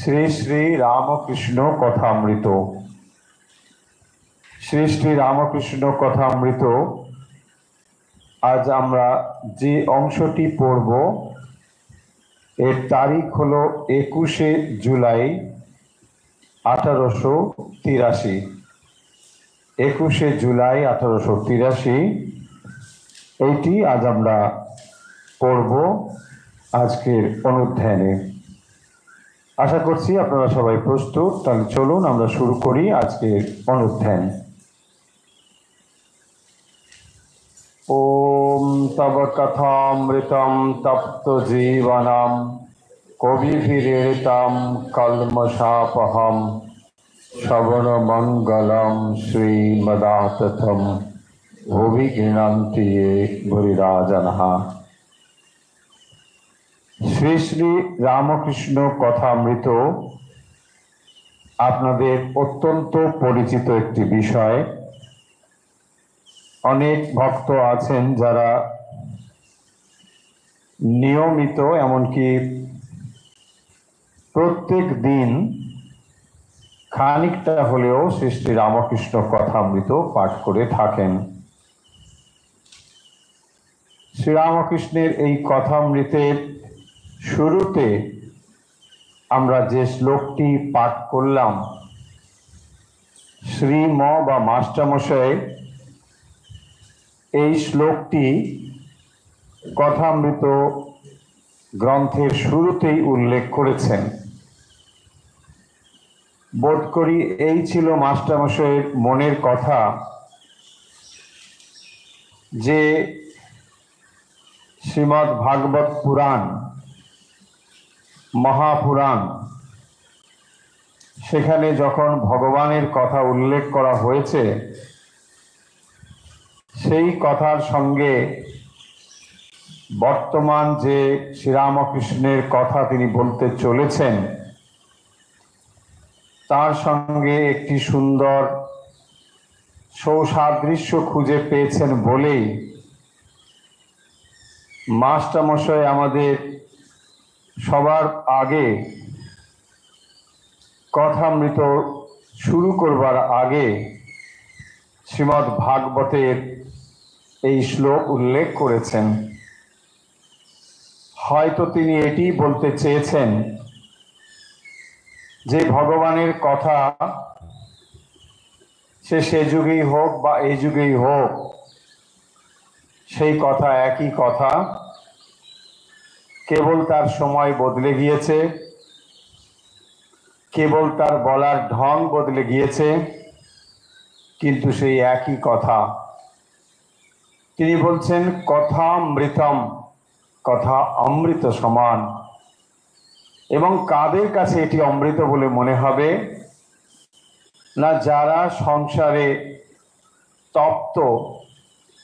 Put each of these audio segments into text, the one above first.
শ্রী শ্রী রামকৃষ্ণ কথামৃত। শ্রী শ্রী রামকৃষ্ণ কথামৃত আজ আমরা যে অংশটি পড়ব এর তারিখ হলো 21শে জুলাই 1883। 21শে জুলাই 1883 এইটি আজ আমরা পড়ব আজকের অনুধ্যানে। আশা করছি আপনারা সবাই প্রস্তুত। তাহলে চলুন আমরা শুরু করি আজকের অনুধ্যান। ওম তব কথামৃতম তপ্ত জীবনম কবিভিরেতাম কলমশাপহম শ্রবণ মঙ্গলম শ্রীমদাততম ভুবি গৃণন্তি য়ে ভুরিরাজনঃ। শ্রী শ্রী রামকৃষ্ণ কথামৃত আপনাদের অত্যন্ত পরিচিত একটি বিষয়। অনেক ভক্ত আছেন যারা নিয়মিত, এমনকি প্রত্যেক দিন খানিকটা হলেও শ্রী শ্রী রামকৃষ্ণ কথামৃত পাঠ করে থাকেন। শ্রীরামকৃষ্ণের এই কথামৃতের শুরুতে আমরা যে শ্লোকটি পাঠ করলাম, শ্রীম বা মাস্টারমশাই এই শ্লোকটি কথামৃত গ্রন্থের শুরুতেই উল্লেখ করেছেন। বোধ করি এই ছিল মাস্টারমশাইয়ের মনের কথা যে শ্রীমদ্ ভাগবত পুরাণ, মহাপুরাণ, সেখানে যখন ভগবানের কথা উল্লেখ করা হয়েছে সেই কথার সঙ্গে বর্তমান যে শ্রীরামকৃষ্ণের কথা তিনি বলতে চলেছেন তার সঙ্গে একটি সুন্দর সৌসাদৃশ্য খুঁজে পেয়েছেন বলেই মাস্টারমশাই আমাদের সবার আগে কথামৃত শুরু করবার আগে শ্রীমদ্ ভাগবতের এই শ্লোক উল্লেখ করেছেন। হয়তো তিনি এটি বলতে চেয়েছেন যে ভগবানের কথা সে যুগেই হোক বা এই যুগেই হোক, সেই কথা একই কথা, কেবল তার সময় বদলে গিয়েছে, কেবল তার বলার ঢং বদলে গিয়েছে, কিন্তু সেই একই কথা। তিনি বলছেন কথামৃতম, কথা অমৃত সমান। এবং কাদের কাছে এটি অমৃত বলে মনে হবে? না, যারা সংসারে তপ্ত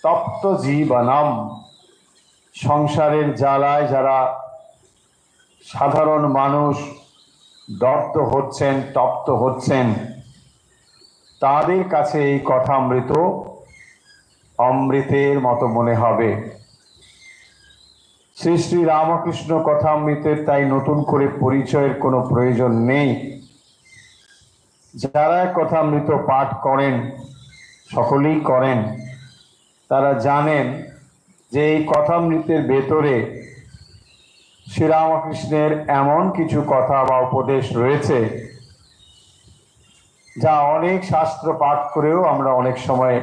তপ্ত জীবনম, সংসারের জ্বালায় যারা সাধারণ মানুষ দগ্ধ হচ্ছেন, তপ্ত হচ্ছেন, তাদের কাছে এই কথামৃত অমৃতের মতো মনে হবে। শ্রী শ্রী রামকৃষ্ণ কথামৃতের তাই নতুন করে পরিচয়ের কোনো প্রয়োজন নেই। যারা কথামৃত পাঠ করেন, সকলেই করেন, তারা জানেন যে এই কথামৃতের ভেতরে শ্রীরামকৃষ্ণের এমন কিছু কথা বা উপদেশ রয়েছে যা অনেক শাস্ত্র পাঠ করেও আমরা অনেক সময়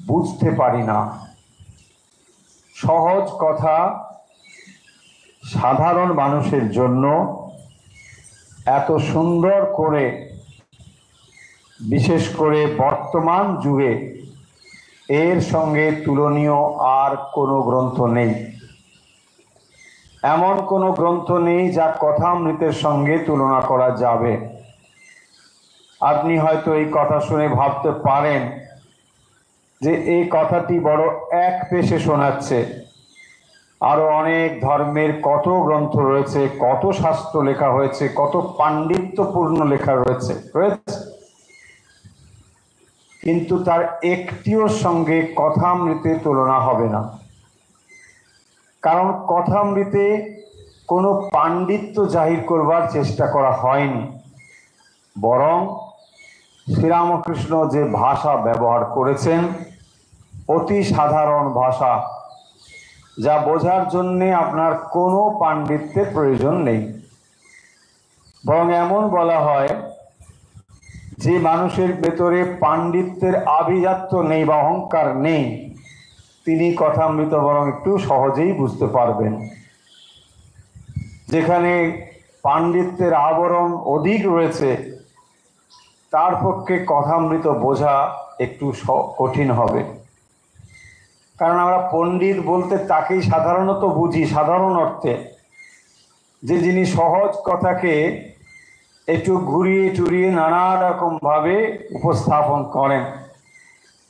বুঝতে পারি না। সহজ কথা সাধারণ মানুষের জন্য এত সুন্দর করে, বিশেষ করে বর্তমান যুগে এর সঙ্গে তুলনীয় আর কোনো গ্রন্থ নেই। এমন কোনো গ্রন্থ নেই যা কথামৃতের সঙ্গে তুলনা করা যাবে। আপনি হয়তো এই কথা শুনে ভাবতে পারেন যে এই কথাটি বড় এক পেশে শোনাচ্ছে। আরো অনেক ধর্মের কত গ্রন্থ রয়েছে, কত শাস্ত্র লেখা হয়েছে, কত পাণ্ডিত্যপূর্ণ লেখা রয়েছে, কিন্তু তার একটিও সঙ্গে কথামৃতে তুলনা হবে না। কারণ কথামৃতে কোনো পাণ্ডিত্য জাহির করবার চেষ্টা করা হয়নি, বরং শ্রীরামকৃষ্ণ যে ভাষা ব্যবহার করেছেন অতি সাধারণ ভাষা, যা বোঝার জন্যে আপনার কোনো পাণ্ডিত্যের প্রয়োজন নেই। বরং এমন বলা হয় যে মানুষের ভেতরে পাণ্ডিত্যের আভিজাত্য নেই বা অহংকার নেই, তিনি কথামৃত বরং একটু সহজেই বুঝতে পারবেন। যেখানে পাণ্ডিত্যের আবরণ অধিক রয়েছে তার পক্ষে কথামৃত বোঝা একটু কঠিন হবে। কারণ আমরা পণ্ডিত বলতে তাকেই সাধারণত বুঝি, সাধারণ অর্থে, যে যিনি সহজ কথাকে একটু ঘুরিয়ে টুরিয়ে নানা রকমভাবে উপস্থাপন করেন।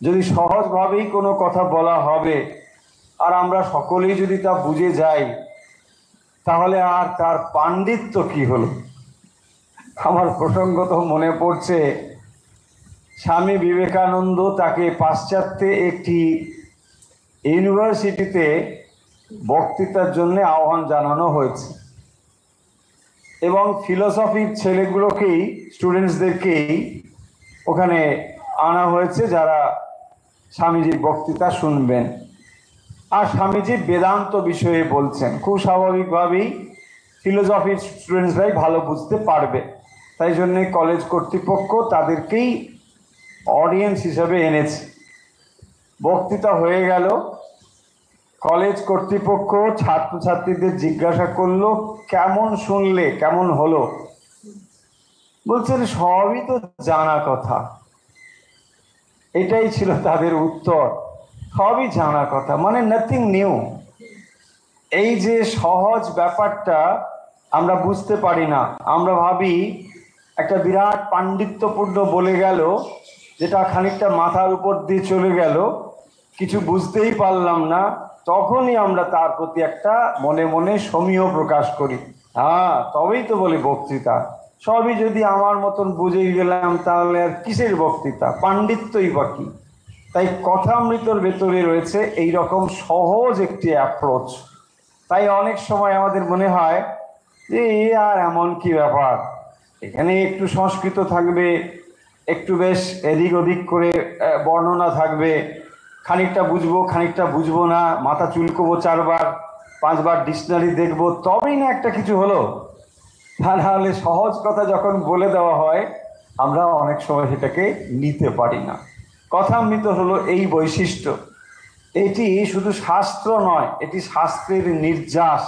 যদি সহজভাবেই কোনো কথা বলা হবে আর আমরা সকলেই যদি তা বুঝে যাই, তাহলে আর তার পাণ্ডিত্য কি হলো? আমার প্রসঙ্গত মনে পড়ছে, স্বামী বিবেকানন্দ, তাকে পাশ্চাত্যে একটি ইউনিভার্সিটিতে বক্তৃতার জন্য আহ্বান জানানো হয়েছে এবং ফিলোসফির ছেলেগুলোকেই, স্টুডেন্টসদেরকেই ওখানে আনা হয়েছে যারা স্বামীজির বক্তৃতা শুনবেন। আর স্বামীজি বেদান্ত বিষয়ে বলছেন। খুব স্বাভাবিকভাবেই ফিলোসফির স্টুডেন্টসরাই ভালো বুঝতে পারবে, তাই জন্যে কলেজ কর্তৃপক্ষ তাদেরকেই অডিয়েন্স হিসেবে এনেছে। বক্তৃতা হয়ে গেল, কলেজ কর্তৃপক্ষ ছাত্রছাত্রীদের জিজ্ঞাসা করলো, কেমন শুনলে, কেমন হলো? বলছেন সবই তো জানা কথা। এটাই ছিল তাদের উত্তর, সবই জানা কথা, মানে নাথিং নিউ। এই যে সহজ ব্যাপারটা আমরা বুঝতে পারি না, আমরা ভাবি একটা বিরাট পাণ্ডিত্যপূর্ণ বলে গেল, যেটা খানিকটা মাথার উপর দিয়ে চলে গেল, কিছু বুঝতেই পারলাম না, তখনই আমরা তার প্রতি একটা মনে মনে সমীহ প্রকাশ করি। হ্যাঁ, তবেই তো বলি বক্তৃতা। সবই যদি আমার মতন বুঝে গেলাম, তাহলে আর কিসের বক্তৃতা, পাণ্ডিত্যই বাকি। তাই কথামৃতর ভেতরে রয়েছে এই রকম সহজ একটি অ্যাপ্রোচ। তাই অনেক সময় আমাদের মনে হয় যে এ আর এমন কি ব্যাপার, এখানে একটু সংস্কৃত থাকবে, একটু বেশ এদিক ওদিক করে বর্ণনা থাকবে, খানিকটা বুঝবো খানিকটা বুঝবো না, মাথা চুলকোবো 4 বার 5 বার ডিকশনারি দেখবো, তবেই না একটা কিছু হলো। তা নাহলে সহজ কথা যখন বলে দেওয়া হয়, আমরা অনেক সময় সেটাকে নিতে পারি না। কথামৃত হলো এই বৈশিষ্ট্য। এটি শুধু শাস্ত্র নয়, এটি শাস্ত্রের নির্যাস।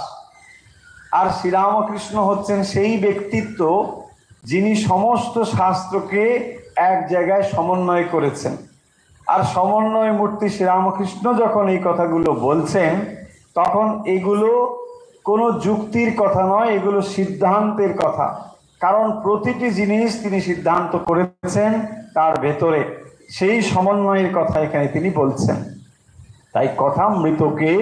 আর শ্রীরামকৃষ্ণ হচ্ছেন সেই ব্যক্তিত্ব যিনি সমস্ত শাস্ত্রকে এক জায়গায় সমন্বয় করেছেন। আর সমন্বয় মূর্তি শ্রীরামকৃষ্ণ যখন এই কথাগুলো বলছেন, তখন এগুলো কোনো যুক্তির কথা নয়, এগুলো সিদ্ধান্তের কথা। কারণ প্রতিটি জিনিস তিনি সিদ্ধান্ত করেছেন তার ভেতরে, সেই সমন্বয়ের কথা এখানে তিনি বলছেন। তাই কথামৃতকে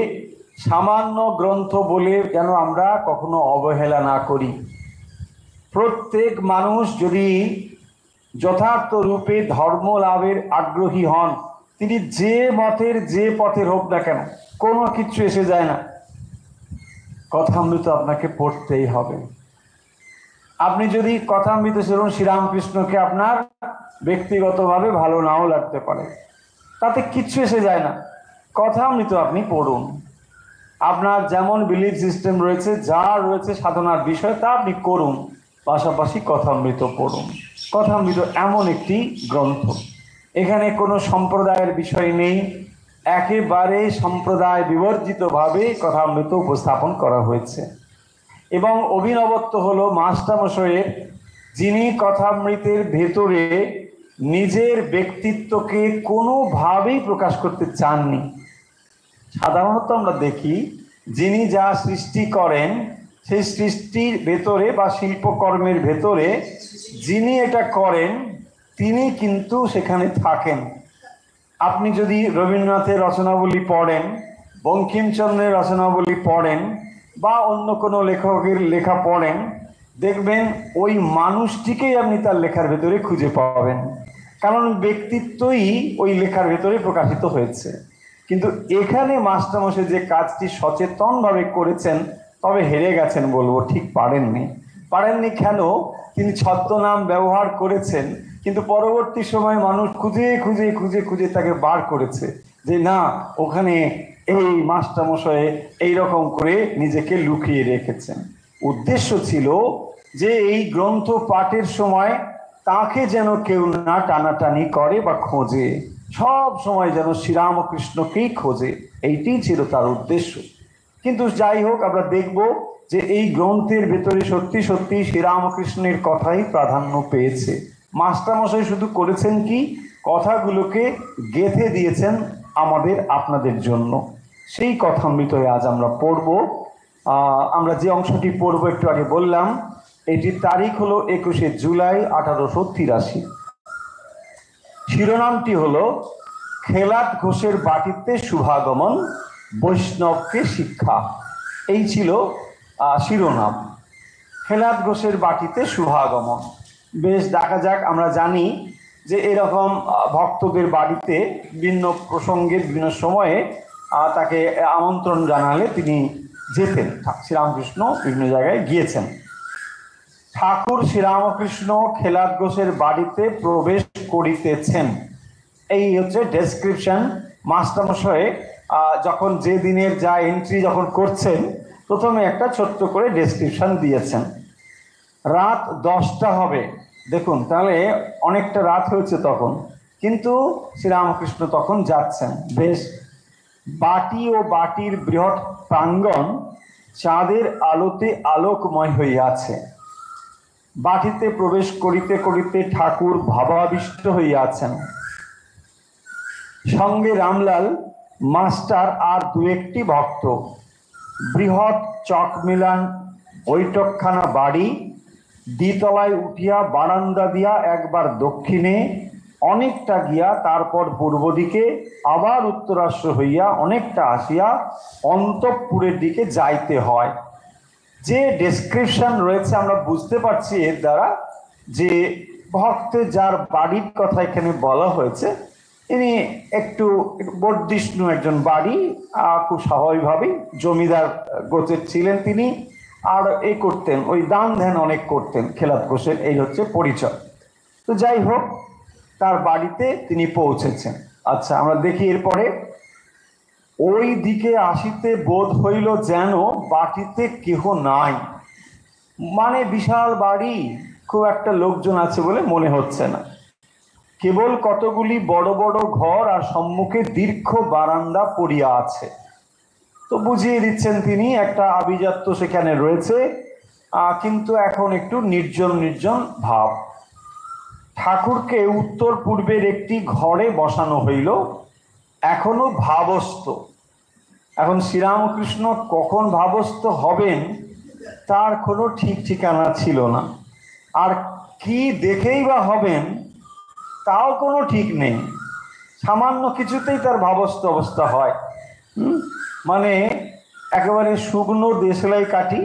সামান্য গ্রন্থ বলে যেন আমরা কখনো অবহেলা না করি। প্রত্যেক মানুষ যদি যথার্থ রূপে ধর্ম লাভের আগ্রহী হন, তিনি যে মতের যে পথের হোক না কেন, কোনো কিছু এসে যায় না, কথামৃত আপনাকে পড়তেই হবে। আপনি যদি কথামৃত শুনুন, শ্রীরামকৃষ্ণকে আপনার ব্যক্তিগতভাবে ভালো নাও লাগতে পারে, তাতে কিচ্ছু এসে যায় না, কথামৃত আপনি পড়ুন। আপনার যেমন বিলিফ সিস্টেম রয়েছে, যা রয়েছে সাধনার বিষয়, তা আপনি করুন, পাশাপাশি কথামৃত পড়ুন। কথামৃত এমন একটি গ্রন্থ, এখানে কোনো সম্প্রদায়ের বিষয় নেই, একেবারে সম্প্রদায় বিবর্জিতভাবে কথামৃত উপস্থাপন করা হয়েছে। এবং অভিনবত্ব হলো মাস্টারমশাইয়ের, যিনি কথামৃতের ভেতরে নিজের ব্যক্তিত্বকে কোনোভাবেই প্রকাশ করতে চাননি। সাধারণত আমরা দেখি যিনি যা সৃষ্টি করেন, সেই সৃষ্টির ভেতরে বা শিল্পকর্মের ভেতরে যিনি এটা করেন, তিনি কিন্তু সেখানে থাকেন। আপনি যদি রবীন্দ্রনাথের রচনাবলী পড়েন, বঙ্কিমচন্দ্রের রচনাবলী পড়েন, বা অন্য কোনো লেখকের লেখা পড়েন, দেখবেন ওই মানুষটিকেই আপনি তার লেখার ভেতরে খুঁজে পাবেন, কারণ ব্যক্তিত্বই ওই লেখার ভেতরে প্রকাশিত হয়েছে। কিন্তু এখানে মাস্টারমশাই যে কাজটি সচেতনভাবে করেছেন, তবে হেরে গেছেন বলবো, ঠিক পারেননি। পারেননি কেন? তিনি ছদ্মনাম ব্যবহার করেছেন, কিন্তু পরবর্তী সময় মানুষ খুঁজে খুঁজে খুঁজে খুঁজে তাকে বার করেছে যে না, ওখানে এই মাস্টারমশাই এইরকম করে নিজেকে লুকিয়ে রেখেছেন। উদ্দেশ্য ছিল যে এই গ্রন্থ পাঠের সময় তাকে যেন কেউ না টানাটানি করে বা খোঁজে, সব সময় যেন শ্রীরামকৃষ্ণকেই খোঁজে, এইটি ছিল তার উদ্দেশ্য। কিন্তু যাই হোক, আমরা দেখব যে এই গ্রন্থের ভেতরে সত্যি সত্যি শ্রীরামকৃষ্ণের কথাই প্রাধান্য পেয়েছে। মাস্টারমশাই শুধু করেছেন কি, কথাগুলোকে গেঁথে দিয়েছেন আমাদের আপনাদের জন্য। সেই কথামৃত আজ আমরা পড়ব। আমরা যে অংশটি পড়ব একটু আগে বললাম, এটির তারিখ হলো 21শে জুলাই 1883। শিরোনামটি হলো খেলাত ঘোষের বাটিতে শুভাগমন, বৈষ্ণবকে শিক্ষা। এই ছিল শিরোনাম, খেলাত ঘোষের বাটিতে শুভাগমন। বেশ, দেখা যাক। আমরা জানি যে এরকম ভক্তদের বাড়িতে বিভিন্ন প্রসঙ্গে বিভিন্ন সময়ে তাকে আমন্ত্রণ জানালে তিনি যেতেন। শ্রীরামকৃষ্ণ বিভিন্ন জায়গায় গিয়েছেন। ঠাকুর শ্রীরামকৃষ্ণ খেলাত ঘোষের বাড়িতে প্রবেশ করিতেছেন, এই হচ্ছে ডেসক্রিপশন। মাস্টারমশাই যখন যে দিনের যা এন্ট্রি যখন করছেন, প্রথমে একটা ছোট্ট করে ডেসক্রিপশন দিয়েছেন। রাত 10টা হবে, দেখুন তাহলে অনেকটা রাত হয়েছে তখন, কিন্তু শ্রীরামকৃষ্ণ তখন যাচ্ছেন। বেশ, বাটি ও বাটির বৃহৎ প্রাঙ্গণ চাঁদের আলোতে আলোকময় হইয়াছে। বাটিতে প্রবেশ করিতে করিতে ঠাকুর ভাবাবিষ্ট হইয়াছেন। সঙ্গে রামলাল মাস্টার আর দু একটি ভক্ত। বৃহৎ চকমিলান বৈঠকখানা বাড়ি, দ্বিতলায় উঠিয়া বারান্দা দিয়া একবার দক্ষিণে অনেকটা গিয়া তারপর পূর্ব দিকে, আবার উত্তরাশ্র হইয়া অনেকটা আসিয়া অন্তঃপুরের দিকে যাইতে হয়। যে ডেসক্রিপশন রয়েছে আমরা বুঝতে পারছি এর দ্বারা যে ভক্তের যার বাড়ির কথা এখানে বলা হয়েছে, ইনি একটু বর্ধিষ্ণু একজন বাড়ি, খুব স্বাভাবিকভাবেই জমিদার গোছের ছিলেন তিনি, আর এই করতেন, ওই দান ধ্যান অনেক করতেন খেলাত ঘোষের, এই হচ্ছে পরিচয়। তো যাই হোক, তার বাড়িতে তিনি পৌঁছেছেন। আচ্ছা, আমরা দেখি এরপরে। ওই দিকে আসিতে বোধ হইল যেন বাটিতে কেহ নাই, মানে বিশাল বাড়ি, খুব একটা লোকজন আছে বলে মনে হচ্ছে না। কেবল কতগুলি বড় বড় ঘর আর সম্মুখে দীর্ঘ বারান্দা পড়িয়া আছে। তো বুঝিয়ে দিচ্ছেন তিনি একটা আভিজাত্য সেখানে রয়েছে, কিন্তু এখন একটু নির্জন নির্জন ভাব। ঠাকুরকে উত্তর পূর্বের একটি ঘরে বসানো হইল, এখনো ভাবস্থ। এখন শ্রীরামকৃষ্ণ কখন ভাবস্থ হবেন তার কোনো ঠিক ঠিকানা ছিল না, আর কি দেখেই বা হবেন তাও কোনো ঠিক নেই। সামান্য কিছুতেই তার ভাবস্থ অবস্থা হয়। মানে একেবারে শুকনো দেশলাই কাঠি,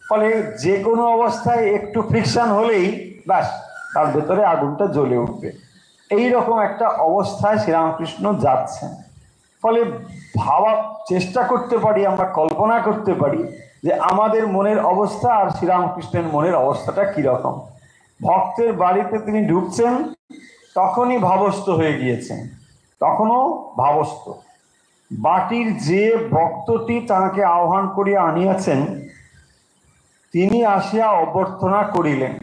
ফলে যে কোনো অবস্থায় একটু ফ্রিকশন হলেই ব্যাস তার ভেতরে আগুনটা জ্বলে উঠবে। এই রকম একটা অবস্থায় শ্রীরামকৃষ্ণ যাচ্ছেন। ফলে ভাবার চেষ্টা করতে পারি, আমরা কল্পনা করতে পারি যে আমাদের মনের অবস্থা আর শ্রীরামকৃষ্ণের মনের অবস্থাটা কীরকম। ভক্তের বাড়িতে তিনি ঢুকছেন, তখনই ভাবস্থ হয়ে গিয়েছেন, তখনও ভাবস্থ। বাটির যে ভক্তটি তাহাকে আহ্বান করিয়া আনিয়াছেন, তিনি আসিয়া অভ্যর্থনা করিলেন।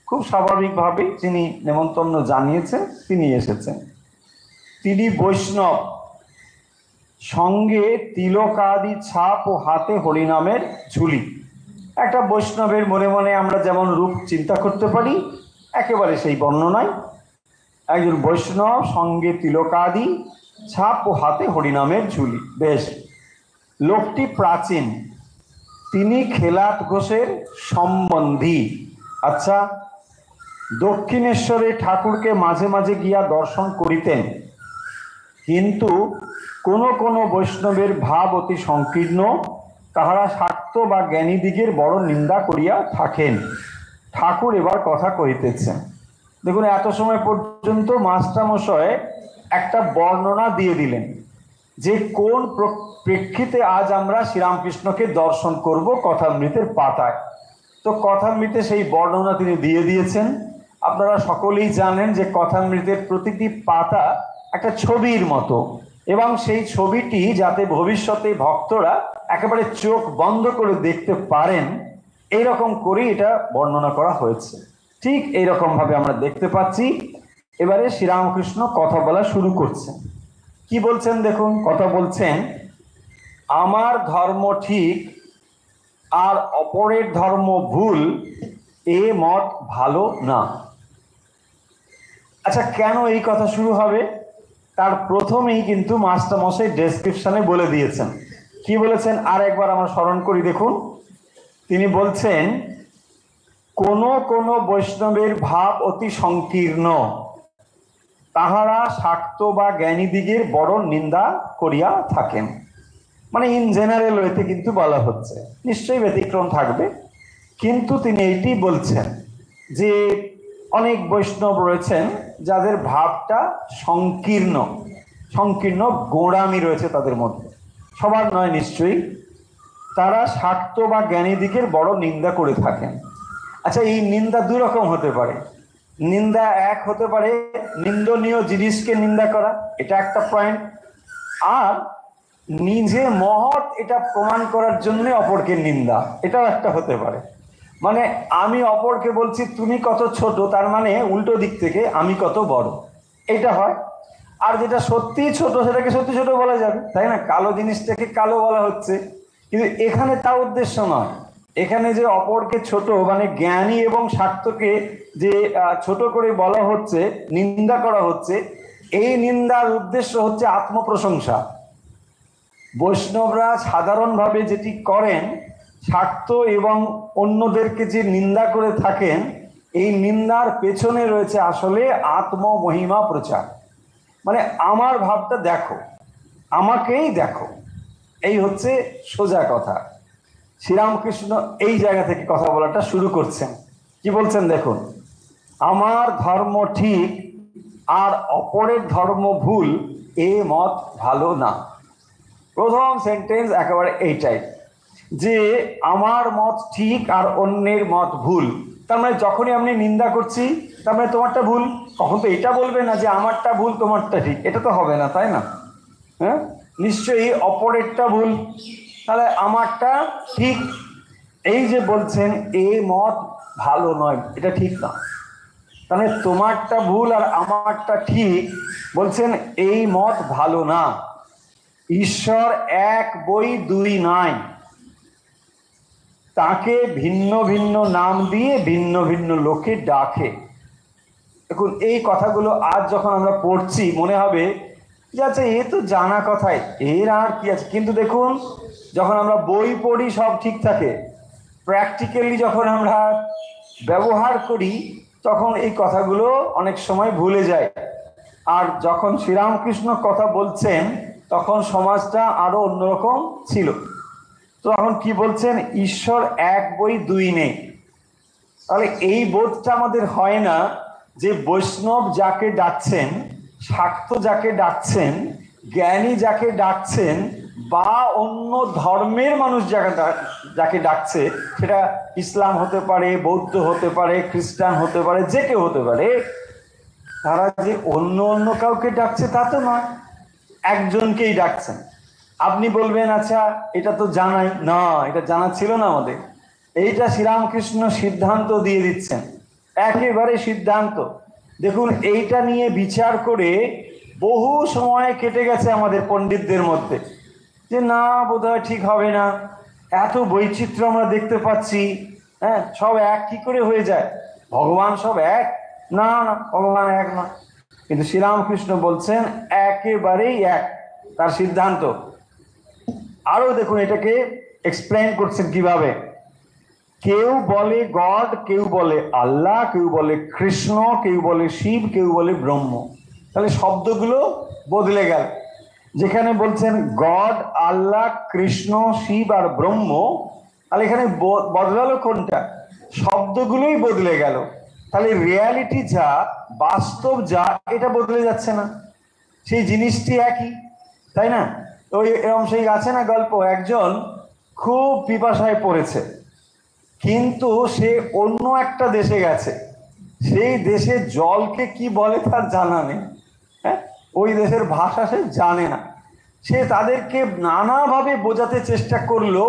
খুব স্বাভাবিকভাবেই তিনি নেমন্তন্ন জানিয়েছেন, তিনি এসেছেন। তিনি বৈষ্ণব, সঙ্গে তিলকাদি ছাপ ও হাতে হরিনামের ঝুলি। একটা বৈষ্ণবের মনে মনে আমরা যেমন রূপ চিন্তা করতে পারি, একেবারে সেই বর্ণনায় একজন বৈষ্ণব, সঙ্গে তিলকাদি ছাপ ও হাতে হরিনামের ঝুলি। বেশ, লোকটি প্রাচীন, তিনি খেলাত ঘোষের সম্বন্ধী। আচ্ছা, দক্ষিণেশ্বরে ঠাকুরকে মাঝে মাঝে গিয়া দর্শন করিতেন, কিন্তু কোনো কোনো বৈষ্ণবের ভাব অতি সংকীর্ণ, তাহারা শাক্ত বা জ্ঞানীদিগের বড় নিন্দা করিয়া থাকেন। ঠাকুর এবার কথা কহিতেছেন। দেখুন, এত সময় পর্যন্ত মাস্টারমশাই একটা বর্ণনা দিয়ে দিলেন যে কোন প্রেক্ষিতে আজ আমরা শ্রীরামকৃষ্ণকে দর্শন করব কথামৃতের পাতায়। তো কথামৃতে সেই বর্ণনা তিনি দিয়ে দিয়েছেন। আপনারা সকলেই জানেন যে কথামৃতের প্রতিটি পাতা একটা ছবির মতো, এবং সেই ছবিটি যাতে ভবিষ্যতে ভক্তরা একেবারে চোখ বন্ধ করে দেখতে পারেন এইরকম করে এটা বর্ণনা করা হয়েছে। ঠিক এইরকম ভাবে আমরা দেখতে পাচ্ছি। এবারে শ্রীরামকৃষ্ণ কথা বলা শুরু করছেন। কি বলছেন দেখুন, কথা বলছেন, আমার ধর্ম ঠিক আর অপরের ধর্ম ভুল, এ মত ভালো না। আচ্ছা, কেন এই কথা শুরু হবে? তার প্রথমেই কিন্তু মাস্টারমশাই ডেসক্রিপশনে বলে দিয়েছেন। কি বলেছেন আর একবার আমরা স্মরণ করি দেখুন। তিনি বলছেন, কোন কোন বৈষ্ণবের ভাব অতি সংকীর্ণ, তাহারা শাক্ত বা জ্ঞানীদিগের বড় নিন্দা করিয়া থাকেন। মানে ইন জেনারেল ওয়েতে কিন্তু বলা হচ্ছে, নিশ্চয়ই ব্যতিক্রম থাকবে, কিন্তু তিনি এইটি বলছেন যে অনেক বৈষ্ণব রয়েছেন যাদের ভাবটা সংকীর্ণ, সংকীর্ণ গোঁড়ামি রয়েছে তাদের মধ্যে, সবার নয় নিশ্চয়ই, তারা শাক্ত বা জ্ঞানীদিগের বড় নিন্দা করে থাকেন। আচ্ছা, এই নিন্দা দুই রকম হতে পারে। নিন্দা এক হতে পারে নিন্দনীয় জিনিসকে নিন্দা করা, এটা একটা পয়েন্ট। আর নিজে মহৎ এটা প্রমাণ করার জন্য অপরকে নিন্দা, এটাও একটা হতে পারে। মানে আমি অপরকে বলছি তুমি কত ছোট, তার মানে উল্টো দিক থেকে আমি কত বড়, এটা হয়। আর যেটা সত্যি ছোট সেটাকে সত্যি ছোট বলা যাবে, তাই না? কালো জিনিসটাকে কালো বলা হচ্ছে, কিন্তু এখানে তা উদ্দেশ্য নয়। এখানে যে অপরকে ছোট, মানে জ্ঞানী এবং শাক্তকে যে ছোট করে বলা হচ্ছে, নিন্দা করা হচ্ছে, এই নিন্দার উদ্দেশ্য হচ্ছে আত্মপ্রশংসা। বৈষ্ণবরা সাধারণভাবে যেটি করেন, শাক্ত এবং অন্যদেরকে যে নিন্দা করে থাকেন, এই নিন্দার পেছনে রয়েছে আসলে আত্মমহিমা প্রচার। মানে আমার ভাবটা দেখো, আমাকেই দেখো, এই হচ্ছে সোজা কথা। শ্রীরামকৃষ্ণ এই জায়গা থেকে কথা বলাটা শুরু করছেন। কি বলছেন দেখুন, আমার ধর্ম ঠিক আর অপরের ধর্ম ভুল, এ মত ভালো না। প্রথম সেন্টেন্স একেবারে এইটাই, যে আমার মত ঠিক আর অন্যের মত ভুল। তার মানে যখনই আমি নিন্দা করছি, তার মানে তোমারটা ভুল। কখন তো এটা বলবে না যে আমারটা ভুল তোমারটা ঠিক, এটা তো হবে না, তাই না? হ্যাঁ, নিশ্চয়ই অপরেরটা ভুল, তাহলে আমারটা ঠিক। এই যে বলছেন এই মত ভালো নয়, এটা ঠিক না। তাহলে তোমারটা ভুল আর আমারটা ঠিক, বলছেন এই মত ভালো না। ঈশ্বর এক বই দুই নাই, তাকে ভিন্ন ভিন্ন নাম দিয়ে ভিন্ন ভিন্ন লোকে ডাকে। দেখুন, এই কথাগুলো আজ যখন আমরা পড়ছি মনে হবে যে আচ্ছা এ তো জানা কথাই, এর আর কি আছে। কিন্তু দেখুন, যখন আমরা বই পড়ি সব ঠিক থাকে, প্র্যাকটিক্যালি যখন আমরা ব্যবহার করি তখন এই কথাগুলো অনেক সময় ভুলে যায়। আর যখন শ্রীরামকৃষ্ণ কথা বলছেন তখন সমাজটা আরো অন্যরকম ছিল। তো এখন কি বলছেন, ঈশ্বর এক বই দুই নেই। তাহলে এই বোধটা আমাদের হয় না যে বৈষ্ণব যাকে ডাকছেন, শাক্ত যাকে ডাকছেন, জ্ঞানী যাকে ডাকছেন, বা অন্য ধর্মের মানুষ যাকে ডাকছে, সেটা ইসলাম হতে পারে, বৌদ্ধ হতে পারে, খ্রিস্টান হতে পারে, যে কেউ হতে পারে, তারা যে অন্য অন্য কাউকে ডাকছে তা তো নয়, একজনকেই ডাকছেন। আপনি বলবেন আচ্ছা এটা তো জানাই না, এটা জানা ছিল না আমাদের। এইটা শ্রীরামকৃষ্ণ সিদ্ধান্ত দিয়ে দিচ্ছেন, একেবারে সিদ্ধান্ত। দেখুন, এইটা নিয়ে বিচার করে বহু সময় কেটে গেছে আমাদের পণ্ডিতদের মধ্যে, যে না বোধহয় ঠিক হবে না, এত বৈচিত্র্য আমরা দেখতে পাচ্ছি, হ্যাঁ সব এক কি করে হয়ে যায়, ভগবান সব এক? না না, ভগবান এক না। কিন্তু শ্রীরামকৃষ্ণ বলছেন একেবারেই এক, তার সিদ্ধান্ত। আরো দেখুন এটাকে এক্সপ্লেন করছেন কিভাবে। কেউ বলে গড, কেউ বলে আল্লাহ, কেউ বলে কৃষ্ণ, কেউ বলে শিব, কেউ বলে ব্রহ্ম। তাহলে শব্দগুলো বদলে গেল। যেখানে বলছেন গড, আল্লাহ, কৃষ্ণ, শিব আর ব্রহ্ম, তাহলে এখানে বদলালো কোনটা? শব্দগুলোই বদলে গেল। তাহলে রিয়ালিটি যা, বাস্তব যা, এটা বদলে যাচ্ছে না, সেই জিনিসটি একই, তাই না? ওই এরকম সেই আছে না গল্প, একজন খুব পিপাসায় পড়েছে, কিন্তু সে অন্য একটা দেশে গেছে, সেই দেশে জলকে কি বলে তার জানা নেই, হ্যাঁ, ওই দেশের ভাষা সে জানে না। সে তাদেরকে নানাভাবে বোঝাতে চেষ্টা করলো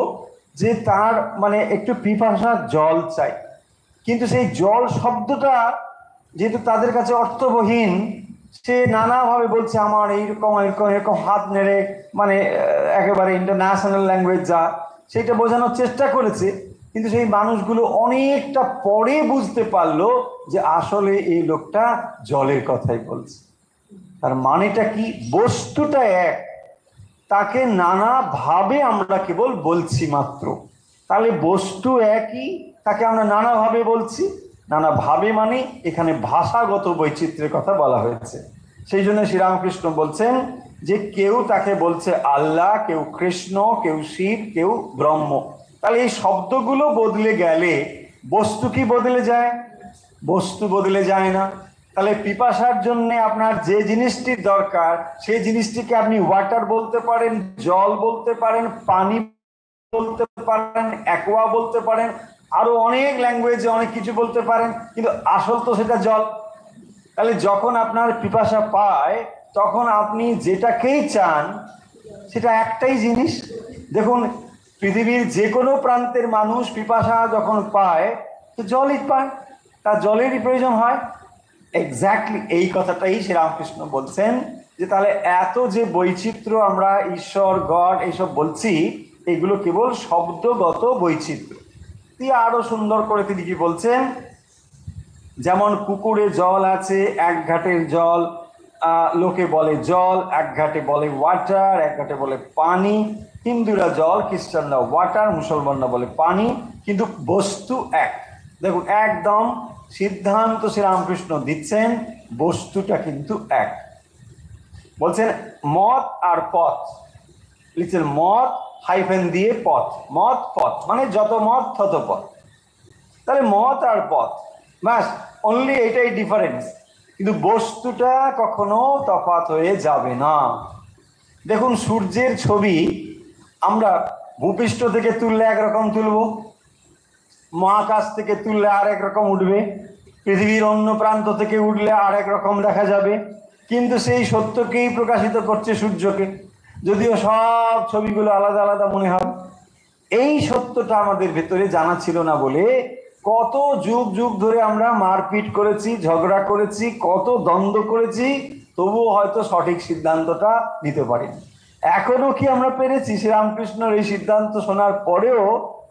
যে তার মানে একটু পিপাসার জল চাই, কিন্তু সেই জল শব্দটা যেহেতু তাদের কাছে অর্থবহীন, সে নানাভাবে বলছে আমার এইরকম এরকম এরকম হাত নেড়ে, মানে একেবারে ইন্টারন্যাশনাল ল্যাঙ্গুয়েজ যা, সেইটা বোঝানোর চেষ্টা করেছে। কিন্তু সেই মানুষগুলো অনেকটা পরে বুঝতে পারলো যে আসলে এই লোকটা জলের কথাই বলছে। তার মানেটা কি? বস্তুটা এক, তাকে নানাভাবে আমরা কেবল বলছি মাত্র। তাহলে বস্তু একই, তাকে আমরা নানাভাবে বলছি। নানাভাবে মানে এখানে ভাষাগত বৈচিত্র্যের কথা বলা হয়েছে। সেই জন্য শ্রীরামকৃষ্ণ বলছেন যে কেউ তাকে বলছে আল্লাহ, কেউ কৃষ্ণ, কেউ শিব, কেউ ব্রহ্ম। তাহলে এই শব্দগুলো বদলে গেলে বস্তু কি বদলে যায়? বস্তু বদলে যায় না। তাহলে পিপাসার জন্য আপনার যে জিনিসটির দরকার সেই জিনিসটিকে আপনি ওয়াটার বলতে পারেন, জল বলতে পারেন, পানি বলতে পারেন, অ্যাকোয়া বলতে পারেন, আরো অনেক ল্যাঙ্গুয়েজে অনেক কিছু বলতে পারেন, কিন্তু আসল তো সেটা জল। তাহলে যখন আপনার পিপাসা পায় তখন আপনি যেটাকেই চান সেটা একটাই জিনিস। দেখুন, পৃথিবীর যে কোনো প্রান্তের মানুষ পিপাসা যখন পায় তো জলই পায়, তার জলেরই প্রয়োজন হয়। এক্স্যাক্টলি এই কথাটাই শ্রীরামকৃষ্ণ বলছেন যে তাহলে এত যে বৈচিত্র্য আমরা ঈশ্বর, গড এইসব বলছি, এগুলো কেবল শব্দগত বৈচিত্র্য। তিনি আরো সুন্দর করে তিনি কি বলছেন, যেমন পুকুরে জল আছে, এক ঘাটের জল লোকে বলে জল, এক ঘাটে বলে ওয়াটার, এক ঘাটে বলে পানি। হিন্দুরা জল, খ্রিস্টানরা ওয়াটার, মুসলমানরা বলে পানি, কিন্তু বস্তু এক। দেখুন, একদম সিদ্ধান্ত শ্রীরামকৃষ্ণ দিচ্ছেন, বস্তুটা কিন্তু এক। বলছেন মত আর পথ, লিখছেন মত হাইফেন দিয়ে পথ, মত পথ মানে যত মত তত পথ। তাহলে মত আর পথ, ব্যাস, অনলি এটাই ডিফারেন্স, কিন্তু বস্তুটা কখনো তফাৎ হয়ে যাবে না। দেখুন, সূর্যের ছবি আমরা ভূপৃষ্ঠ থেকে তুললে একরকম তুলব, মহাকাশ থেকে তুললে আর একরকম উঠবে, পৃথিবীর অন্য প্রান্ত থেকে উঠলে আর একরকম দেখা যাবে, কিন্তু সেই সত্যকেই প্রকাশিত করছে সূর্যকে, যদিও সব ছবিগুলো আলাদা আলাদা মনে হয়। এই সত্যটা আমাদের ভেতরে জানা ছিল না বলে কত যুগ যুগ ধরে আমরা মারপিট করেছি, ঝগড়া করেছি, কত দ্বন্দ্ব করেছি, তবুও হয়তো সঠিক সিদ্ধান্তটা নিতে পারিনি। এখনো কি আমরা পেরেছি? শ্রীরামকৃষ্ণের এই সিদ্ধান্ত শোনার পরেও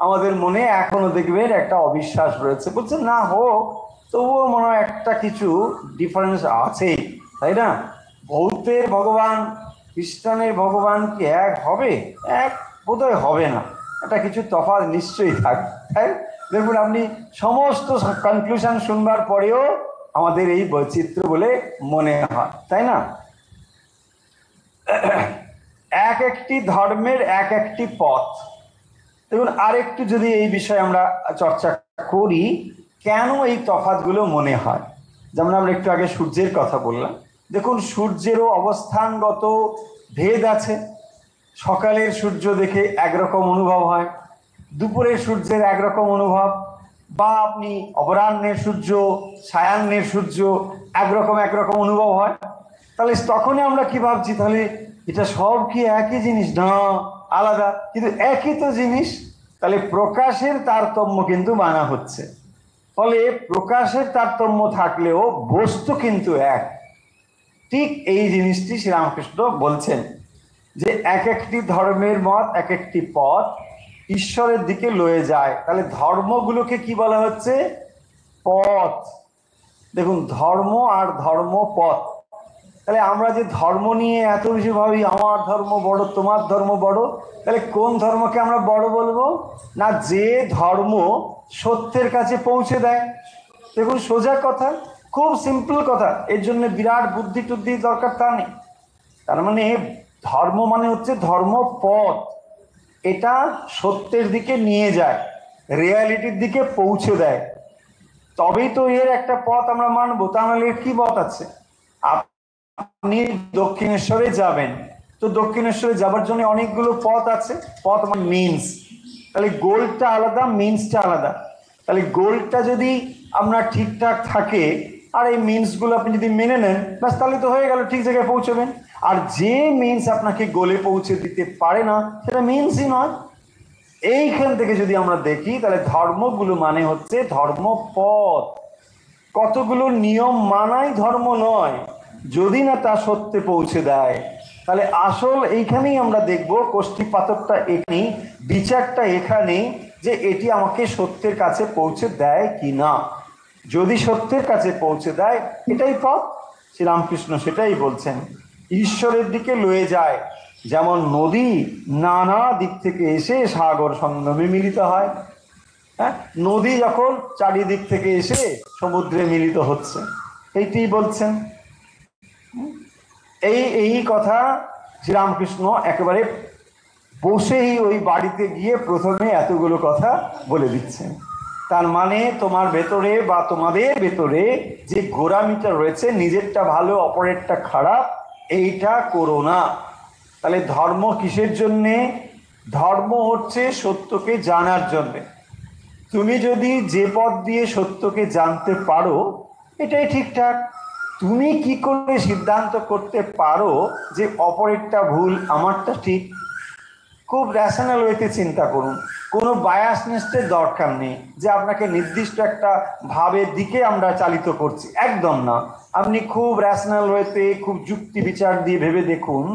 আমাদের মনে এখনো দেখবেন একটা অবিশ্বাস রয়েছে, বলছে না হোক, তবুও মনে হয় একটা কিছু ডিফারেন্স আছে, তাই না? বৌদ্ধের ভগবান, খ্রিস্টানের ভগবান কি এক হবে? এক বোধহয় হবে না, একটা কিছু তফাৎ নিশ্চয়ই থাকবে, তাই? দেখুন, আপনি সমস্ত কনক্লুশন শুনবার পরেও আমাদের এই বৈচিত্র্য বলে মনে হয়, তাই না? এক একটি ধর্মের এক একটি পথ। দেখুন, আরেকটু যদি এই বিষয়ে আমরা চর্চা করি, কেন এই তফাৎগুলো মনে হয়। যেমন আমরা একটু আগে সূর্যের কথা বললাম, দেখুন সূর্যেরও অবস্থানগত ভেদ আছে। সকালের সূর্য দেখে একরকম অনুভব হয়, দুপুরের সূর্যের একরকম অনুভব, বা আপনি অপরাহ্নের সূর্য, সায়াহ্নের সূর্য একরকম একরকম অনুভব হয়। তাহলে তখনই আমরা কি ভাবছি, তাহলে এটা সব কি একই জিনিস? না, আলাদা, কিন্তু একই তো জিনিস। তাহলে প্রকাশের তারতম্য কিন্তু মানা হচ্ছে, ফলে প্রকাশের তারতম্য থাকলেও বস্তু কিন্তু এক। ঠিক এই জিনিসটি শ্রীরামকৃষ্ণ বলছেন যে এক একটি ধর্মের মত, এক একটি পথ ঈশ্বরের দিকে লয়ে যায়। তাহলে ধর্মগুলোকে কি বলা হচ্ছে? পথ। দেখুন, ধর্ম আর ধর্ম পথ। তাহলে আমরা যে ধর্ম নিয়ে এত বেশি ভাবি, আমার ধর্ম বড়, তোমার ধর্ম বড়, তাহলে কোন ধর্মকে আমরা বড় বলবো? না, যে ধর্ম সত্যের কাছে পৌঁছে দেয়। দেখুন, সোজা কথা, খুব সিম্পল কথা, এর জন্য বিরাট বুদ্ধি টুদ্ধি দরকার তা নেই। তার মানে ধর্ম মানে হচ্ছে ধর্ম পথ, এটা সত্যের দিকে নিয়ে যায়, রিয়ালিটির দিকে পৌঁছে দেয়, তবেই তো এর একটা পথ আমরা মানবো। তা নাহলে এর কি পথ আছে? আপনি দক্ষিণেশ্বরে যাবেন, তো দক্ষিণেশ্বরে যাবার জন্য অনেকগুলো পথ আছে, পথ মানে মিনস। তাহলে গোলটা আলাদা, মিনসটা আলাদা। তাহলে গোলটা যদি আপনার ঠিকঠাক থাকে আর এই মিনসগুলো আপনি যদি মেনে নেন, ব্যাস তাহলে তো হয়ে গেল, ঠিক জায়গায় পৌঁছবেন। আর যে মিনস আপনাকে গোলে পৌঁছে দিতে পারে না সেটা মিনসই নয়। এইখান থেকে যদি আমরা দেখি তাহলে ধর্মগুলো মানে হচ্ছে ধর্মপথ। কতগুলো নিয়ম মানাই ধর্ম নয়, যদি না তা সত্যে পৌঁছে দেয়। তাহলে আসল এইখানেই আমরা দেখব, কোষ্ঠীপাতকটা এখানেই, বিচারটা এখানেই, যে এটি আমাকে সত্যের কাছে পৌঁছে দেয় কি না। যদি সত্যের কাছে পৌঁছে দেয় এটাই পথ। শ্রীরামকৃষ্ণ সেটাই বলছেন, ঈশ্বরের দিকে লয়ে যায়। যেমন নদী নানা দিক থেকে এসে সাগর সঙ্গমে মিলিত হয়। হ্যাঁ, নদী যখন চারিদিক থেকে এসে সমুদ্রে মিলিত হচ্ছে, এইটি বলছেন। এই কথা শ্রীরামকৃষ্ণ একেবারে বসেই ওই বাড়িতে গিয়ে প্রথমে এতগুলো কথা বলে দিচ্ছেন। তার মানে তোমার ভেতরে বা তোমাদের ভেতরে যে গোঁড়ামিটা রয়েছে, নিজেরটা ভালো অপরেরটা খারাপ, এইটা করো না। তাহলে ধর্ম কিসের জন্যে? ধর্ম হচ্ছে সত্যকে জানার জন্যে। তুমি যদি যে পথ দিয়ে সত্যকে জানতে পারো এটাই ঠিকঠাক। তুমি কি করে সিদ্ধান্ত করতে পারো যে অপরেরটা ভুল আমারটা ঠিক? খুব র্যাশনাল ওয়েতে চিন্তা করুন, কোনো বায়াসনেসের দরকার নেই যে আপনাকে নির্দিষ্ট একটা ভাবের দিকে আমরা চালিত করছি, একদম না। আপনি খুব র্যাশনাল ওয়েতে, খুব যুক্তি বিচার দিয়ে ভেবে দেখুন,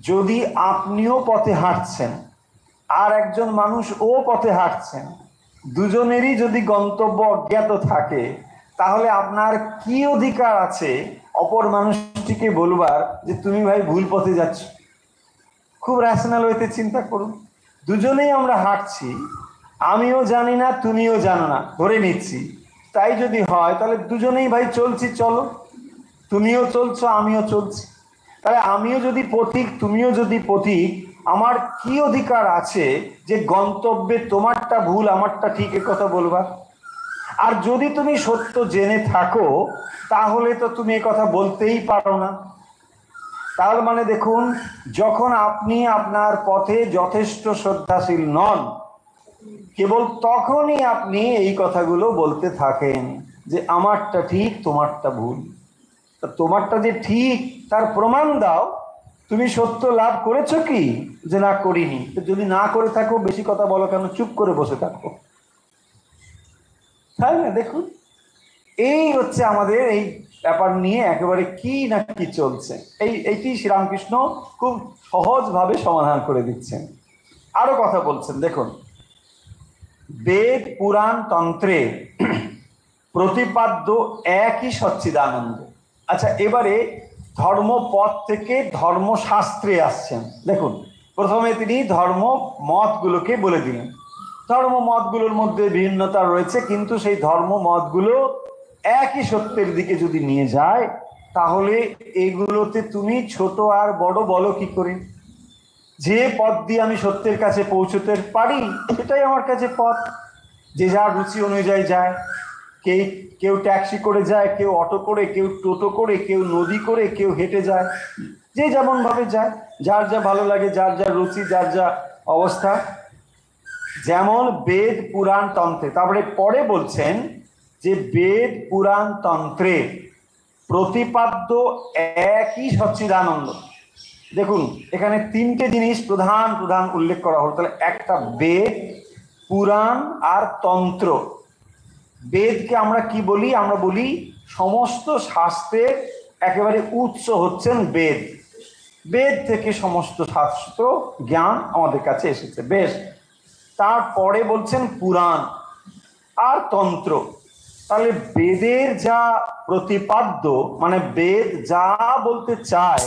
যদি আপনিও পথে হাঁটছেন আর একজন মানুষ ও পথে হাঁটছেন, দুজনেরই যদি গন্তব্য অজ্ঞাত থাকে, তাহলে আপনার কি অধিকার আছে অপর মানুষটিকে বলবার যে তুমি ভাই ভুল পথে যাচ্ছ? খুব র্যাশনাল ওয়েতে চিন্তা করুন। দুজনেই আমরা হাঁটছি, আমিও জানি না তুমিও জানো না, ধরে নিচ্ছি। তাই যদি হয় তাহলে দুজনেই ভাই চলছি, চলো, তুমিও চলছো আমিও চলছি। তাহলে আমিও যদি পথিক তুমিও যদি পথিক, আমার কি অধিকার আছে যে গন্তব্যে তোমারটা ভুল আমারটা ঠিক এ কথা বলবার? আর যদি তুমি সত্য জেনে থাকো তাহলে তো তুমি এ কথা বলতেই পারো না। তার মানে দেখুন, যখন আপনি আপনার পথে যথেষ্ট শ্রদ্ধাশীল নন, কেবল তখনই আপনি এই কথাগুলো বলতে থাকেন যে আমারটা ঠিক তোমারটা ভুল। তোমারটা যে ঠিক তার প্রমাণ দাও। তুমি সত্য লাভ করেছো কি? যে না করিনি। যদি না করে থাকো বেশি কথা বলো কেন, চুপ করে বসে থাকো, তাই না? দেখুন, এই হচ্ছে আমাদের এই ব্যাপার নিয়ে একেবারে কি না কি চলছে। এইটি শ্রীরামকৃষ্ণ খুব সহজভাবে সমাধান করে দিচ্ছেন। আরো কথা বলছেন, দেখুন, বেদ পুরাণ তন্ত্রে প্রতিপাদ্য একই সচ্চিদানন্দ। আচ্ছা, এবারে ধর্মপথ থেকে ধর্মশাস্ত্রে আসছেন। দেখুন, প্রথমে তিনি ধর্ম মতগুলোকে বলে দিলেন। ধর্ম মতগুলোর মধ্যে ভিন্নতা রয়েছে, কিন্তু সেই ধর্ম মতগুলো একই সত্যের দিকে যদি নিয়ে যায়, তাহলে এগুলোতে তুমি ছোট আর বড় বলো কি করে? যে পথ দিয়ে আমি সত্যের কাছে পৌঁছতে পারি সেটাই আমার কাছে পথ। যে যার রুচি অনুযায়ী যায়, কেউ ট্যাক্সি করে যায়, কেউ অটো করে, কেউ টোটো করে, কেউ নদী করে, কেউ হেঁটে যায়, যে যেমন ভাবে যায়, যার যা ভালো লাগে, যার যা রুচি, যার যা অবস্থা। যেমন বেদ পুরাণ তন্ত্রে, তারপরে পরে বলছেন যে বেদ পুরাণ তন্ত্রে প্রতিপাদ্য একই সচ্চিদানন্দ। দেখুন, এখানে তিনটে জিনিস প্রধান প্রধান উল্লেখ করা হলো। তাহলে একটা বেদ, পুরাণ আর তন্ত্র। বেদকে আমরা কি বলি? আমরা বলি সমস্ত শাস্ত্রের একেবারে উৎস হচ্ছেন বেদ। বেদ থেকে সমস্ত শাস্ত্র জ্ঞান আমাদের কাছে এসেছে। বেশ, তারপরে বলছেন পুরাণ আর তন্ত্র। তাহলে বেদের যা প্রতিপাদ্য, মানে বেদ যা বলতে চায়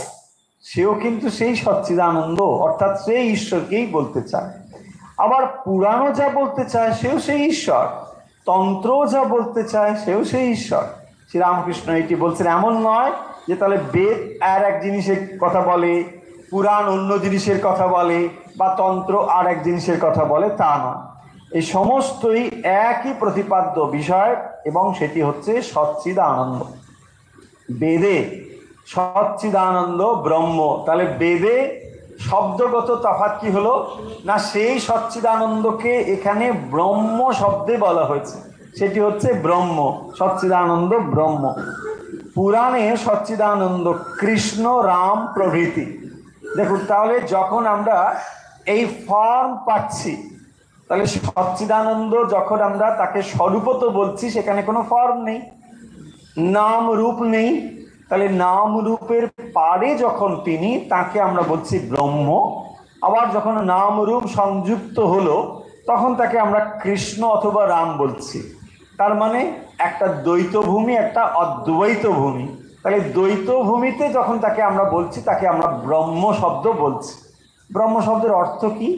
সেও কিন্তু সেই সচ্চিদানন্দ, অর্থাৎ সেই ঈশ্বরকেই বলতে চায়। আবার পুরাণও যা বলতে চায় সেও সেই ঈশ্বর, তন্ত্রও যা বলতে চায় সেও সেই ঈশ্বর। শ্রীরামকৃষ্ণ এটি বলছেন। এমন নয় যে তাহলে বেদ আর এক জিনিসের কথা বলে, পুরাণ অন্য জিনিসের কথা বলে, বা তন্ত্র আর এক জিনিসের কথা বলে, তা না। এই সমস্তই একই প্রতিপাদ্য বিষয়, এবং সেটি হচ্ছে সচ্চিদানন্দ। বেদে সচ্চিদানন্দ ব্রহ্ম। তাহলে বেদে শব্দগত তফাৎ কি হলো না, সেই সচ্চিদানন্দকে এখানে ব্রহ্ম শব্দে বলা হয়েছে, সেটি হচ্ছে ব্রহ্ম, সচ্চিদানন্দ ব্রহ্ম। পুরাণে সচ্চিদানন্দ কৃষ্ণ রাম প্রভৃতি। দেখুন, তাহলে যখন আমরা এই ফর্ম পাচ্ছি, তাহলে সচ্চিদানন্দ যখন আমরা তাকে স্বরূপত বলছি, সেখানে কোনো ফর্ম নেই, নাম রূপ নেই। তাহলে নাম রূপের পারে যখন তিনি, তাকে আমরা বলছি ব্রহ্ম। আবার যখন নাম রূপ সংযুক্ত হলো, তখন তাকে আমরা কৃষ্ণ অথবা রাম বলছি। তার মানে একটা দ্বৈত ভূমি, একটা অদ্বৈত ভূমি। তাহলে দ্বৈত ভূমিতে যখন তাকে আমরা বলছি, তাকে আমরা ব্রহ্ম শব্দ বলছি। ব্রহ্ম শব্দের অর্থ কি?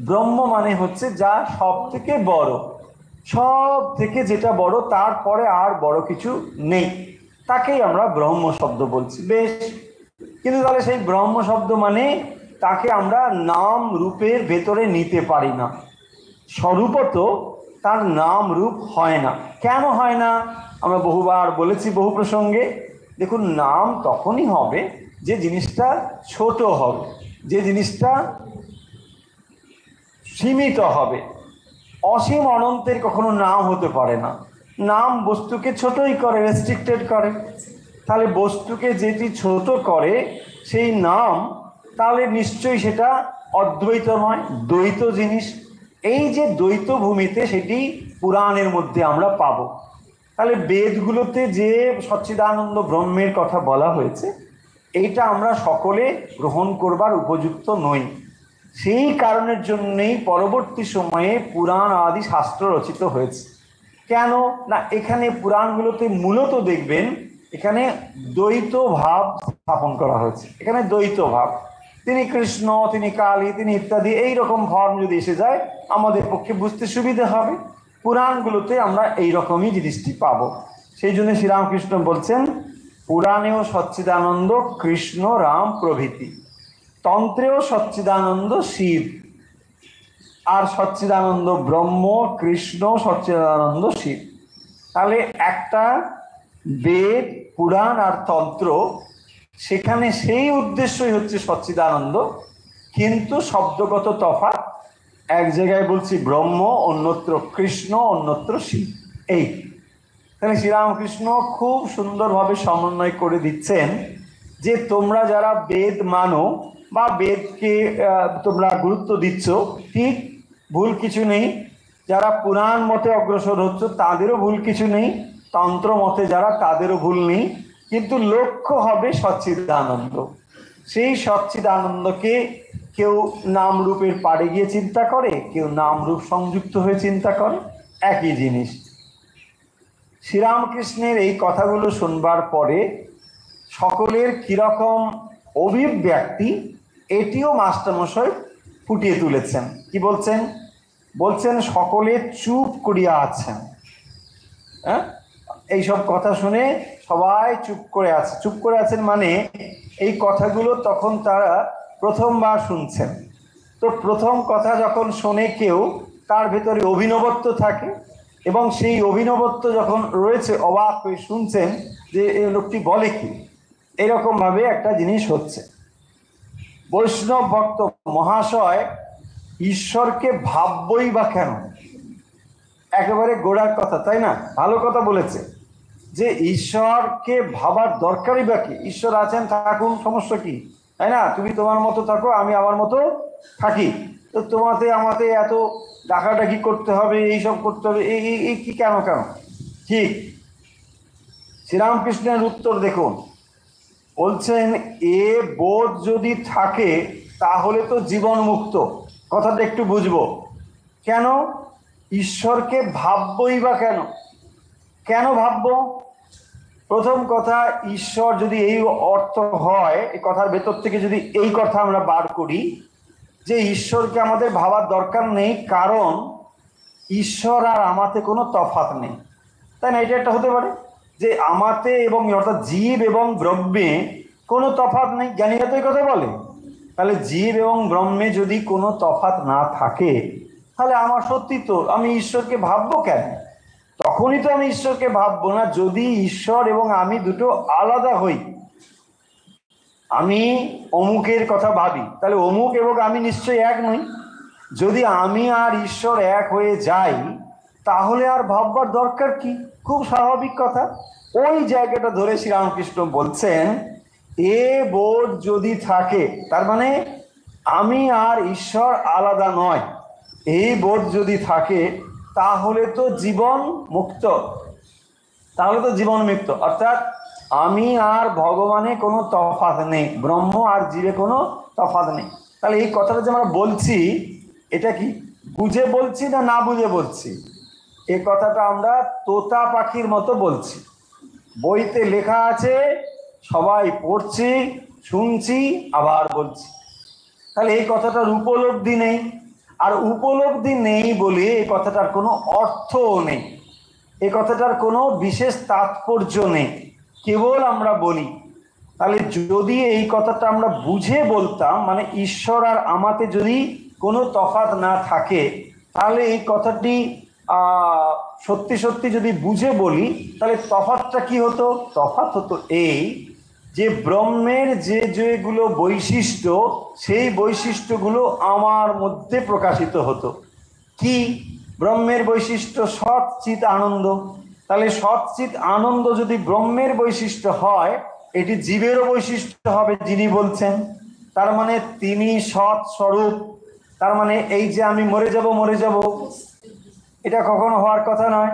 ব্রহ্ম মানে হচ্ছে যা সব থেকে বড়, সব থেকে যেটা বড়, তারপরে আর বড় কিছু নেই, তাকেই আমরা ব্রহ্ম শব্দ বলছি। বেশ, কিন্তু তাহলে সেই ব্রহ্ম শব্দ মানে তাকে আমরা নাম রূপের ভেতরে নিতে পারি না, স্বরূপত তার নাম রূপ হয় না। কেন হয় না? আমরা বহুবার বলেছি, বহু প্রসঙ্গে। দেখুন, নাম তখনই হবে যে জিনিসটা ছোট হবে, যে জিনিসটা সীমিত হবে। অসীম অনন্তের কখনো নাম হতে পারে না। নাম বস্তুকে ছোটই করে, রেস্ট্রিক্টেড করে। তাহলে বস্তুকে যেটি ছোট করে সেই নাম, তাহলে নিশ্চয়ই সেটা অদ্বৈত নয়, দ্বৈত জিনিস। এই যে দ্বৈত ভূমিতে, সেটি পুরাণের মধ্যে আমরা পাবো। তাহলে বেদগুলোতে যে সচ্চিদানন্দ ব্রহ্মের কথা বলা হয়েছে, এইটা আমরা সকলে গ্রহণ করবার উপযুক্ত নই। সেই কারণের জন্যেই পরবর্তী সময়ে পুরাণ আদি শাস্ত্র রচিত হয়েছে। কেন না, এখানে পুরাণগুলোতে মূলত দেখবেন এখানে দ্বৈত ভাব স্থাপন করা হয়েছে। এখানে দ্বৈত ভাব, তিনি কৃষ্ণ, তিনি কালী, তিনি ইত্যাদি, এইরকম ফর্ম যদি এসে যায়, আমাদের পক্ষে বুঝতে সুবিধা হবে। পুরাণগুলোতে আমরা এইরকমই জিনিসটি পাবো। সেই জন্য শ্রীরামকৃষ্ণ বলছেন, পুরাণেও সচ্চিদানন্দ কৃষ্ণ রাম প্রভৃতি, তন্ত্রেও সচ্চিদানন্দ শিব, আর সচ্চিদানন্দ ব্রহ্ম, কৃষ্ণ, সচ্চিদানন্দ শিব। তাহলে একটা বেদ, পুরাণ আর তন্ত্র, সেখানে সেই উদ্দেশ্যই হচ্ছে সচ্চিদানন্দ, কিন্তু শব্দগত তফাৎ। এক জায়গায় বলছি ব্রহ্ম, অন্যত্র কৃষ্ণ, অন্যত্র শিব। এই তাহলে শ্রীরামকৃষ্ণ খুব সুন্দরভাবে সমন্বয় করে দিচ্ছেন যে তোমরা যারা বেদ মানো বা বেদকে তোমরা গুরুত্ব দিচ্ছ, ঠিক, ভুল কিছু নেই। যারা পুরাণ মতে অগ্রসর হচ্ছে তাদেরও ভুল কিছু নেই, তন্ত্র মতে যারা, তাদেরও ভুল নেই। কিন্তু লক্ষ্য হবে সচ্চিদানন্দ। সেই সচ্চিদানন্দকে কেউ নাম রূপের পাড়ে গিয়ে চিন্তা করে, কেউ নাম রূপ সংযুক্ত হয়ে চিন্তা করে, একই জিনিস। শ্রীরামকৃষ্ণের এই কথাগুলো শুনবার পরে সকলের কিরকম অভিব্যক্তি, এটিও মাস্টারমশাই ফুটিয়ে তুলেছেন। কি বলছেন? বলছেন সকলে চুপ করিয়া আছেন। হ্যাঁ, এইসব কথা শুনে সবাই চুপ করে আছে। চুপ করে আছেন মানে এই কথাগুলো তখন তারা প্রথমবার শুনছেন। তো প্রথম কথা যখন শোনে কেউ, তার ভেতরে অভিনবত্ব থাকে, এবং সেই অভিনবত্ব যখন রয়েছে, অবাক হয়ে শুনছেন যে এই লোকটি বলে কি। এরকমভাবে একটা জিনিস হচ্ছে। বৈষ্ণব ভক্ত মহাশয় ঈশ্বরকে ভাববই বা কেন, একেবারে গোড়ার কথা, তাই না? ভালো কথা বলেছে যে ঈশ্বরকে ভাবার দরকারই বা কি? ঈশ্বর আছেন, থাকুন, সমস্যা কি, তাই না? তুমি তোমার মতো থাকো, আমি আমার মতো থাকি। তো তোমাতে আমাতে এত ডাকাডাকি করতে হবে, এইসব করতে হবে, এই কি, কেন কেন? ঠিক। শ্রীরামকৃষ্ণের উত্তর দেখুন, বলছেন এ বোধ যদি থাকে তাহলে তো জীবন মুক্ত। কথাটা একটু বুঝবো। কেন ঈশ্বরকে ভাববই বা কেন? কেন ভাববো? প্রথম কথা, ঈশ্বর যদি এই অর্থ হয়, এই কথার ভেতর থেকে যদি এই কথা আমরা বার করি যে ঈশ্বরকে আমাদের ভাবার দরকার নেই, কারণ ঈশ্বর আর আমাতে কোনো তফাৎ নেই, তাই না? এটা একটা হতে পারে যে আমাতে এবং অর্থাৎ জীব এবং ব্রহ্মে কোনো তফাৎ নেই। জ্ঞানীরা তো এই কথা বলে। তাহলে জীব এবং ব্রহ্মে যদি কোনো তফাৎ না থাকে, তাহলে আমার সত্যি তো আমি ঈশ্বরকে ভাববো কেন? তখনই তো আমি ঈশ্বরকে ভাববো না যদি ঈশ্বর এবং আমি দুটো আলাদা হই। আমি অমুকের কথা ভাবি, তাহলে অমুক এবং আমি নিশ্চয়ই এক নই। যদি আমি আর ঈশ্বর এক হয়ে যাই তাহলে আর ভাববার দরকার কি? খুব স্বাভাবিক কথা। ওই জায়গাটা ধরে শ্রীরামকৃষ্ণ বলছেন, এ বোধ যদি থাকে, তার মানে আমি আর ঈশ্বর আলাদা নয়, এই বোধ যদি থাকে তাহলে তো জীবন মুক্ত, তাহলে তো জীবন মুক্ত। অর্থাৎ আমি আর ভগবানে কোনো তফাৎ নেই, ব্রহ্ম আর জীবে কোনো তফাৎ নেই। তাহলে এই কথাটা যে আমরা বলছি, এটা কি বুঝে বলছি না না বুঝে বলছি? এই কথাটা আমরা তোতা পাখির মতো বলছি। বইতে লেখা আছে, সবাই পড়ছি, শুনছি, আবার বলছি। তাহলে এই কথাটার উপলব্ধি নেই, আর উপলব্ধি নেই বলে এই কথাটার কোনো অর্থও নেই, এই কথাটার কোনো বিশেষ তাৎপর্য নেই, কেবল আমরা বলি। তাহলে যদি এই কথাটা আমরা বুঝে বলতাম, মানে ঈশ্বর আর আমাতে যদি কোনো তফাৎ না থাকে, তাহলে এই কথাটি সত্যি সত্যি যদি বুঝে বলি, তাহলে তফাৎটা কি হতো? তফাৎ হতো এই যে ব্রহ্মের যে যেগুলো বৈশিষ্ট্য, সেই বৈশিষ্ট্যগুলো আমার মধ্যে প্রকাশিত হতো। কি ব্রহ্মের বৈশিষ্ট্য? সৎ চিৎ আনন্দ। তাহলে সৎ চিৎ আনন্দ যদি ব্রহ্মের বৈশিষ্ট্য হয়, এটি জীবেরও বৈশিষ্ট্য হবে যিনি বলছেন। তার মানে তিনি সৎ স্বরূপ। তার মানে এই যে আমি মরে যাব, এটা কখনো হওয়ার কথা নয়।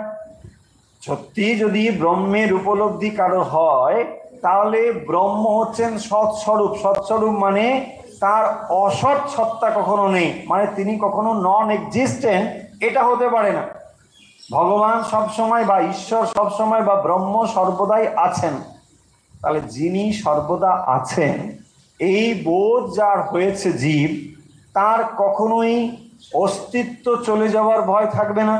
সত্যি যদি ব্রহ্মের উপলব্ধি কারো হয়, তাহলে ব্রহ্ম হচ্ছেন সৎস্বরূপ। সৎস্বরূপ মানে তার অসৎ সত্তা কখনো নেই, মানে তিনি কখনো নন এক্সিস্টেন্ট, এটা হতে পারে না। ভগবান সবসময় বা ঈশ্বর সবসময় বা ব্রহ্ম সর্বদাই আছেন। তাহলে যিনি সর্বদা আছেন, এই বোধ যার হয়েছে জীব, তার কখনোই অস্তিত্ব চলে যাওয়ার ভয় থাকবে না।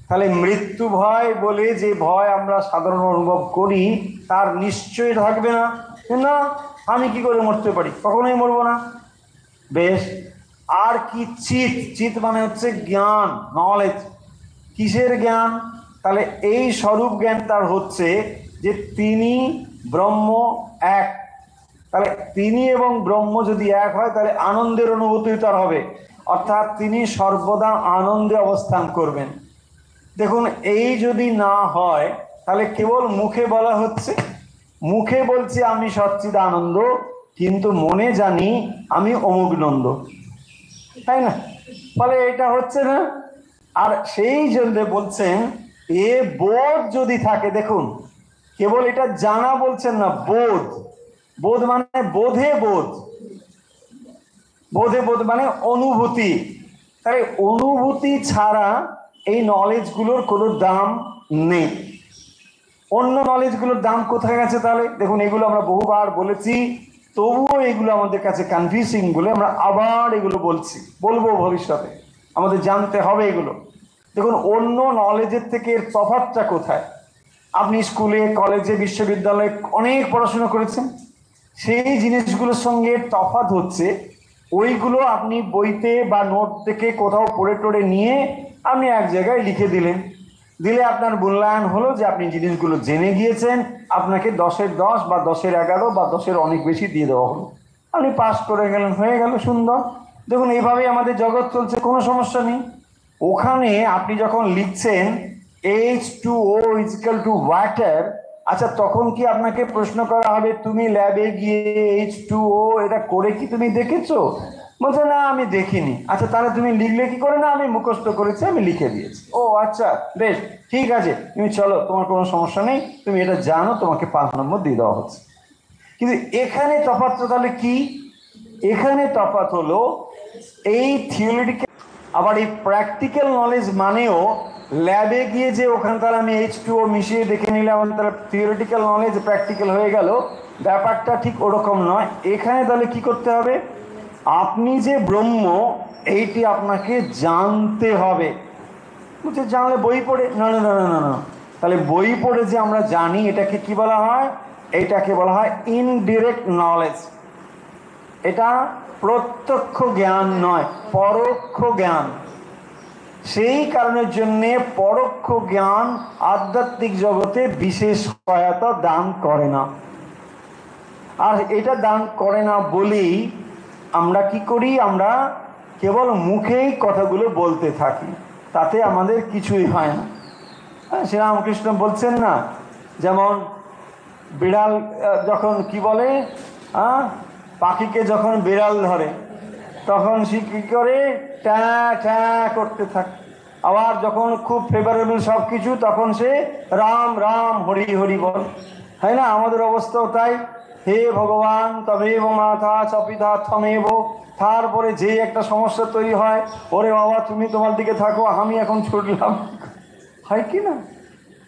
তাহলে মৃত্যু ভয় বলে যে ভয় আমরা সাধারণ অনুভব করি, তার নিশ্চয়ই থাকবে না। না, আমি কি করে মরতে পারি? কখনোই মরবো না। বেশ, আর কি? চিৎ। চিৎ মানে হচ্ছে জ্ঞান, নলেজ। কিসের জ্ঞান? তাহলে এই স্বরূপ জ্ঞান তার হচ্ছে যে তিনি ব্রহ্ম এক। তাহলে তিনি এবং ব্রহ্ম যদি এক হয়, তাহলে আনন্দের অনুভূতি তার হবে, অর্থাৎ তিনি সর্বদা আনন্দে অবস্থান করবেন। দেখুন, এই যদি না হয়, তাহলে কেবল মুখে বলা হচ্ছে, মুখে বলছি আমি সচ্চিদ আনন্দ, কিন্তু মনে জানি আমি অমুক নন্দ, তাই না? ফলে এটা হচ্ছে না। আর সেই জন্য বলছেন, এ বোধ যদি থাকে, দেখুন কেবল এটা জানা বলছেন না, বোধ। বোধ মানে বোধে বোধ, বোধে বোধ মানে অনুভূতি। তাই অনুভূতি ছাড়া এই নলেজগুলোর কোনো দাম নেই। অন্য নলেজগুলোর দাম কোথায় গেছে? তাহলে দেখুন, এগুলো আমরা বহুবার বলেছি, তবুও এগুলো আমাদের কাছে কনফিউজিং বলে আমরা আবার এগুলো বলবো ভবিষ্যতে। আমাদের জানতে হবে এগুলো। দেখুন, অন্য নলেজের থেকে এর তফাৎটা কোথায়? আপনি স্কুলে, কলেজে, বিশ্ববিদ্যালয়ে অনেক পড়াশোনা করেছেন, সেই জিনিসগুলোর সঙ্গে তফাৎ হচ্ছে ওইগুলো আপনি বইতে বা নোট থেকে কোথাও পড়ে টড়ে নিয়ে আপনি এক জায়গায় লিখে দিলে আপনার মূল্যায়ন হলো যে আপনি জিনিসগুলো জেনে গিয়েছেন, আপনাকে 10-এর 10 বা 10-এর 11 বা 10-এর অনেক বেশি দিয়ে দেওয়া হলো, আপনি পাস করে গেলেন, হয়ে গেল, সুন্দর। দেখুন, এইভাবেই আমাদের জগৎ চলছে, কোনো সমস্যা নেই। ওখানে আপনি যখন লিখছেন H2O = ওয়াটার, আচ্ছা তখন কি আপনাকে প্রশ্ন করা হবে, তুমি ল্যাবে গিয়ে H2O এটা করে কি তুমি দেখেছো? বলছে না, আমি দেখিনি। আচ্ছা, তাহলে তুমি লিখলে কি করে? না, আমি মুখস্থ করেছি, আমি লিখে দিয়েছি। ও আচ্ছা, বেশ, ঠিক আছে, তুমি চলো, তোমার কোনো সমস্যা নেই, তুমি এটা জানো, তোমাকে 5 নম্বর দিয়ে দেওয়া হচ্ছে। কিন্তু এখানে তফাৎটা তাহলে কি? এখানে তফাৎ হলো এই থিওরিটিক্যাল, আবার এই প্র্যাকটিক্যাল নলেজ মানেও ল্যাবে গিয়ে যে ওখানে তাহলে আমি H2O মিশিয়ে দেখে নিলাম, তাহলে থিওরিটিক্যাল নলেজ প্র্যাকটিক্যাল হয়ে গেল, ব্যাপারটা ঠিক ওরকম নয়। এখানে তাহলে কি করতে হবে? আপনি যে ব্রহ্ম, এইটি আপনাকে জানতে হবে। বুঝতে জানলে বই পড়ে? না না না না না, তাহলে বই পড়ে যে আমরা জানি, এটাকে কি বলা হয়? এটাকে বলা হয় ইনডিরেক্ট নলেজ। এটা প্রত্যক্ষ জ্ঞান নয়, পরোক্ষ জ্ঞান। সেই কারণের জন্যে পরোক্ষ জ্ঞান আধ্যাত্মিক জগতে বিশেষ সহায়তা দান করে না। আর এটা দান করে না বলেই আমরা কি করি, আমরা কেবল মুখেই কথাগুলো বলতে থাকি, তাতে আমাদের কিছুই হয় না। শ্রীরামকৃষ্ণ বলছেন না, যেমন বিড়াল যখন কি বলে, পাখিকে যখন বিড়াল ধরে তখন সে কী করে, ট্যা ট্যা করতে থাকে। আবার যখন খুব ফেভারেবল সব কিছু তখন সে রাম রাম হরি হরি বল, তাই না? আমাদের অবস্থাও তাই। হে ভগবান তমেব মাথা চপিতা থমেব, তারপরে যে একটা সমস্যা তৈরি হয়, ওরে বাবা তুমি তোমার দিকে থাকো, আমি এখন ছুটলাম, হয় কি না?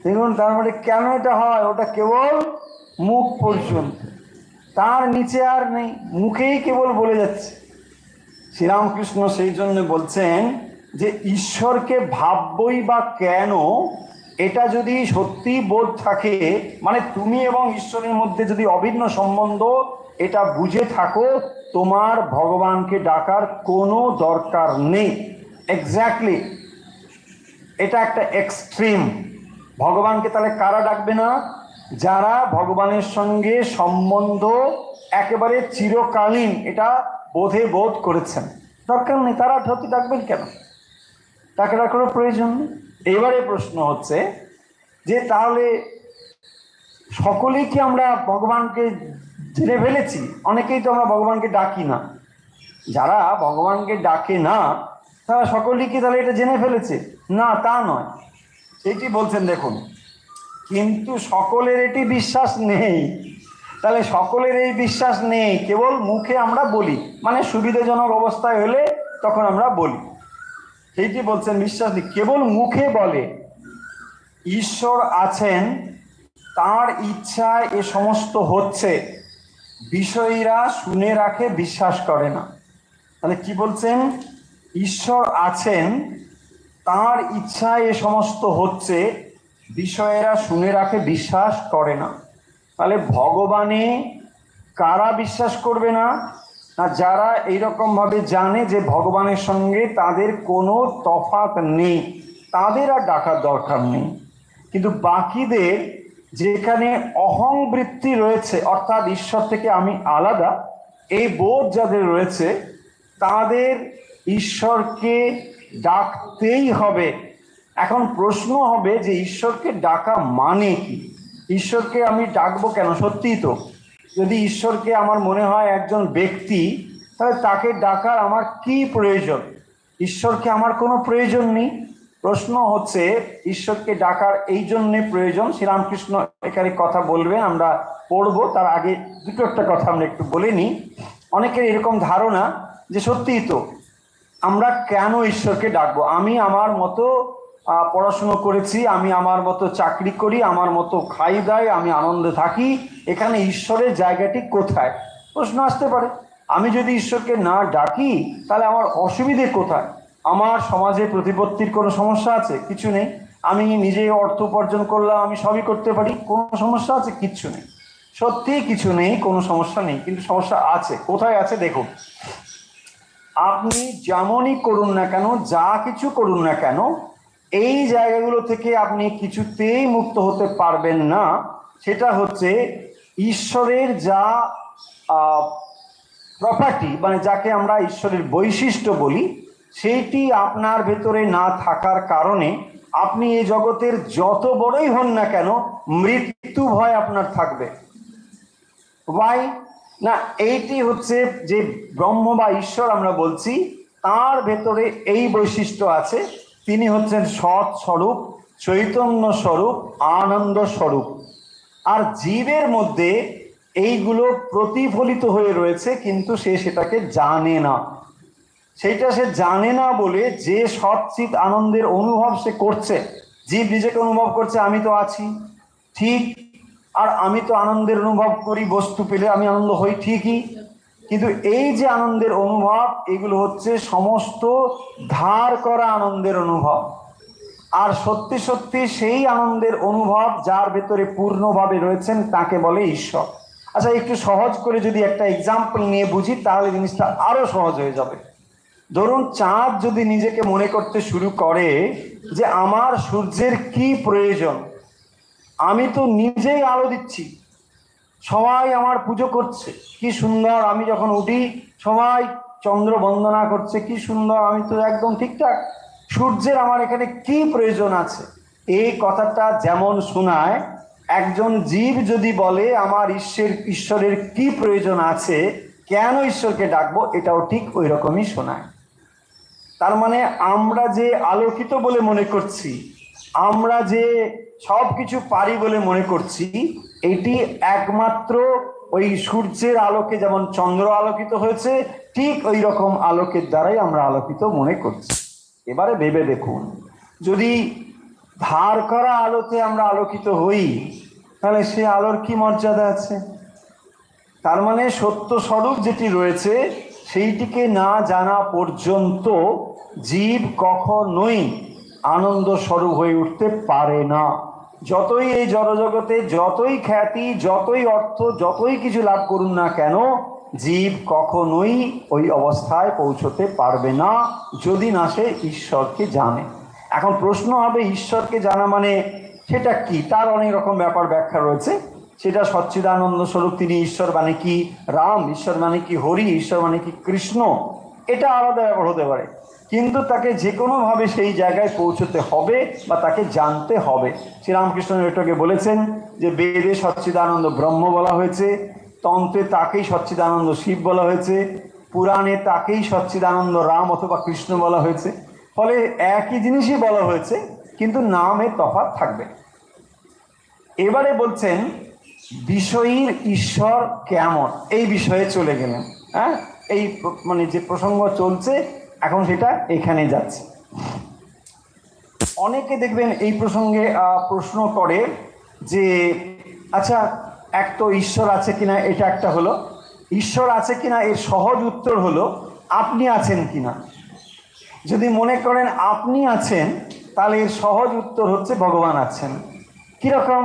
দেখুন, তার মানে কেন এটা হয়? ওটা কেবল মুখ পর্যন্ত, তার নিচে আর নেই, মুখেই কেবল বলে যাচ্ছে। শ্রীরামকৃষ্ণ সেই জন্য বলছেন যে ঈশ্বরকে ভাববই বা কেন, এটা যদি সত্যি বোধ থাকে, মানে তুমি এবং ঈশ্বরের মধ্যে যদি অভিন্ন সম্বন্ধ এটা বুঝে থাকো, তোমার ভগবানকে ডাকার কোনো দরকার নেই। এক্স্যাক্টলি, এটা একটা এক্সট্রিম। ভগবানকে তাহলে কারা ডাকবে না? যারা ভগবানের সঙ্গে সম্বন্ধ একেবারে চিরকালীন এটা বোধ করেছেন। দরকার নেই, তারা ধরতে ডাকবেন কেন? তাকে ডাকার প্রয়োজন নেই। এবারে প্রশ্ন হচ্ছে যে তাহলে সকলেই কি আমরা ভগবানকে জেনে ফেলেছি? অনেকেই তো আমরা ভগবানকে ডাকি না। যারা ভগবানকে ডাকে না তারা সকলেই কি তাহলে এটা জেনে ফেলেছে? না, তা নয়। এটি বলছেন দেখুন, কিন্তু সকলের এটি বিশ্বাস নেই। তাহলে সকলের এই বিশ্বাস নেই, কেবল মুখে আমরা বলি, মানে সুবিধাজনক অবস্থায় হলে তখন আমরা বলি। সেইটি বলছেন বিশ্বাস নেই, কেবল মুখে বলে ঈশ্বর আছেন, তার ইচ্ছায় এ সমস্ত হচ্ছে, বিষয়ীরা শুনে রাখে, বিশ্বাস করে না। তাহলে কি বলছেন? ঈশ্বর আছেন, তার ইচ্ছায় এ সমস্ত হচ্ছে, বিষয়েরা শুনে রাখে, বিশ্বাস করে না। তাহলে ভগবানে কারা বিশ্বাস করবে না? না, যারা এইরকমভাবে জানে যে ভগবানের সঙ্গে তাদের কোনো তফাৎ নেই, তাদের আর ডাকার দরকার নেই। কিন্তু বাকিদের যেখানে অহংবৃত্তি রয়েছে, অর্থাৎ ঈশ্বর থেকে আমি আলাদা, এই বোধ যাদের রয়েছে, তাদের ঈশ্বরকে ডাকতেই হবে। এখন প্রশ্ন হবে যে ঈশ্বরকে ডাকা মানে কি? ঈশ্বরকে আমি ডাকবো কেন? সত্যিই তো, যদি ঈশ্বরকে আমার মনে হয় একজন ব্যক্তি, তাহলে তাকে ডাকার আমার কি প্রয়োজন? ঈশ্বরকে আমার কোনো প্রয়োজন নেই। প্রশ্ন হচ্ছে ঈশ্বরকে ডাকার এই জন্যে প্রয়োজন। শ্রীরামকৃষ্ণ এখানে কথা বলবেন, আমরা পড়বো, তার আগে দুটো একটা কথা আমরা একটু বলে নিই। অনেকের এরকম ধারণা যে সত্যিই তো আমরা কেন ঈশ্বরকে ডাকবো? আমি আমার মতো পড়াশুনো করেছি, আমি আমার মতো চাকরি করি, আমার মতো খাই দাই, আমি আনন্দে থাকি, এখানে ঈশ্বরের জায়গাটি কোথায়? প্রশ্ন আসতে পারে। আমি যদি ঈশ্বরকে না ডাকি তাহলে আমার অসুবিধে কোথায়? আমার সমাজে প্রতিপত্তির কোনো সমস্যা আছে? কিছু নেই। আমি নিজে অর্থ উপার্জন করলাম, আমি সবই করতে পারি, কোনো সমস্যা আছে? কিচ্ছু নেই। সত্যি কিছু নেই, কোনো সমস্যা নেই। কিন্তু সমস্যা আছে, কোথায় আছে দেখুন। আপনি যেমনই করুন না কেন, যা কিছু করুন না কেন, এই জায়গাগুলো থেকে আপনি কিছুতেই মুক্ত হতে পারবেন না। সেটা হচ্ছে ঈশ্বরের যা প্রপার্টি, মানে যাকে আমরা ঈশ্বরের বৈশিষ্ট্য বলি, সেইটি আপনার ভেতরে না থাকার কারণে আপনি এই জগতের যত বড়ই হন না কেন, মৃত্যু ভয় আপনার থাকবে। ওয়াই না, এইটি হচ্ছে যে ব্রহ্ম বা ঈশ্বর আমরা বলছি, তার ভেতরে এই বৈশিষ্ট্য আছে। তিনি হচ্ছেন সৎ স্বরূপ, চৈতন্য স্বরূপ, আনন্দ স্বরূপ। আর জীবের মধ্যে এইগুলো প্রতিফলিত হয়ে রয়েছে, কিন্তু সে সেটাকে জানে না। সেইটা সে জানে না বলে যে সৎচিত আনন্দের অনুভব সে করছে, জীব নিজেকে অনুভব করছে আমি তো আছি, ঠিক, আর আমি তো আনন্দের অনুভব করি, বস্তু পেলে আমি আনন্দ হই, ঠিকই। কিন্তু এই যে আনন্দের অনুভব, এগুলো হচ্ছে সমস্ত ধার করা আনন্দের অনুভব। আর সত্যি সত্যি সেই আনন্দের অনুভব যার ভেতরে পূর্ণভাবে রয়েছেন তাকে বলে ঈশ্বর। আচ্ছা, একটু সহজ করে যদি একটা এক্সাম্পল নিয়ে বুঝি তাহলে জিনিসটা আরো সহজ হয়ে যাবে। ধরুন, চাঁদ যদি নিজেকে মনে করতে শুরু করে যে আমার সূর্যের কি প্রয়োজন, আমি তো নিজেই আলো দিচ্ছি, সবাই আমার পুজো করছে, কি সুন্দর। আমি যখন উঠি সবাই চন্দ্র বন্দনা করছে, কি সুন্দর, আমি তো একদম ঠিকঠাক। সূর্যের আমার এখানে কি প্রয়োজন আছে? এই কথাটা যেমন শোনায়, একজন জীব যদি বলে আমার ঈশ্বরের কি প্রয়োজন আছে, কেন ঈশ্বরকে ডাকবো, এটাও ঠিক ওই রকমই শোনায়। তার মানে আমরা যে আলোকিত বলে মনে করছি, আমরা যে সব কিছু পারি বলে মনে করছি, এটি একমাত্র ওই সূর্যের আলোকে যেমন চন্দ্র আলোকিত হয়েছে, ঠিক ওই রকম আলোকের দ্বারাই আমরা আলোকিত মনে করছি। এবারে ভেবে দেখুন, যদি ধার করা আলোতে আমরা আলোকিত হই, তাহলে সে আলোর কি মর্যাদা আছে? তার মানে সত্য স্বরূপ যেটি রয়েছে সেইটিকে না জানা পর্যন্ত জীব কখনোই আনন্দ স্বরূপ হয়ে উঠতে পারে না। যতই এই জড়জগতে যতই খ্যাতি, যতই অর্থ, যতই কিছু লাভ করুন না কেন, জীব কখনোই ওই অবস্থায় পৌঁছতে পারবে না যদি না সে ঈশ্বরকে জানে। এখন প্রশ্ন হবে, ঈশ্বরকে জানা মানে সেটা কি? তার অনেক রকম ব্যাপার ব্যাখ্যা রয়েছে। সেটা সচ্চিদানন্দ স্বরূপ তিনি ঈশ্বর মানে কি রাম, ঈশ্বর মানে কি হরি, ঈশ্বর মানে কি কৃষ্ণ, এটা আলাদা ব্যাপার হতে পারে। কিন্তু তাকে যে কোনোভাবে সেই জায়গায় পৌঁছতে হবে বা তাকে জানতে হবে। শ্রীরামকৃষ্ণ এটাকে বলেছেন যে বেদে সচ্চিদানন্দ ব্রহ্ম বলা হয়েছে, তন্ত্রে তাকেই সচ্চিদানন্দ শিব বলা হয়েছে, পুরাণে তাকেই সচ্চিদানন্দ রাম অথবা কৃষ্ণ বলা হয়েছে। ফলে একই জিনিসই বলা হয়েছে, কিন্তু নামে তফাৎ থাকবে। এবারে বলছেন বিষয়ীর ঈশ্বর কেমন, এই বিষয়ে চলে গেলেন। হ্যাঁ, এই মানে যে প্রসঙ্গ চলছে এখন সেটা এখানে যাচ্ছে। অনেকে দেখবেন এই প্রসঙ্গে প্রশ্ন করে যে আচ্ছা, এক তো ঈশ্বর আছে কিনা, এটা একটা হলো। ঈশ্বর আছে কিনা এর সহজ উত্তর হলো আপনি আছেন কিনা। যদি মনে করেন আপনি আছেন, তাহলে এর সহজ উত্তর হচ্ছে ভগবান আছেন।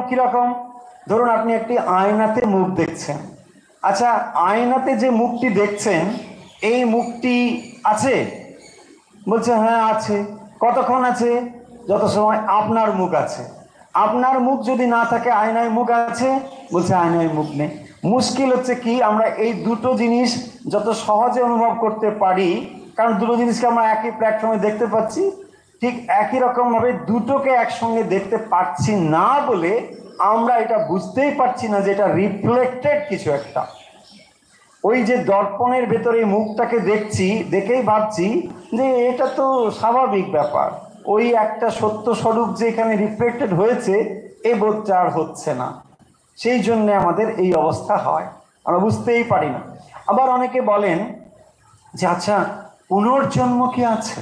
কিরকম? ধরুন আপনি একটি আয়নাতে মুখ দেখছেন। আচ্ছা, আয়নাতে যে মুখটি দেখছেন, এই মুখটি আছে? বলছে হ্যাঁ আছে। কতক্ষণ আছে? যত সময় আপনার মুখ আছে। আপনার মুখ যদি না থাকে আয়নায় মুখ আছে? বলছে আয়নায় মুখ নেই। মুশকিল হচ্ছে কি, আমরা এই দুটো জিনিস যত সহজে অনুভব করতে পারি, কারণ দুটো জিনিসকে আমরা একই প্ল্যাটফর্মে দেখতে পাচ্ছি, ঠিক একই রকমভাবে দুটোকে একসঙ্গে দেখতে পাচ্ছি না বলে আমরা এটা বুঝতেই পারছি না যে এটা রিফ্লেক্টেড কিছু একটা। ওই যে দর্পণের ভেতরে মুখটাকে দেখছি, দেখেই ভাবছি যে এটা তো স্বাভাবিক ব্যাপার, ওই একটা সত্য স্বরূপ যে এখানে রিফ্লেক্টেড হয়েছে, এ বোধটা আর হচ্ছে না। সেই জন্যে আমাদের এই অবস্থা হয়, আমরা বুঝতেই পারি না। আবার অনেকে বলেন যে আচ্ছা, পুনর্জন্ম কি আছে?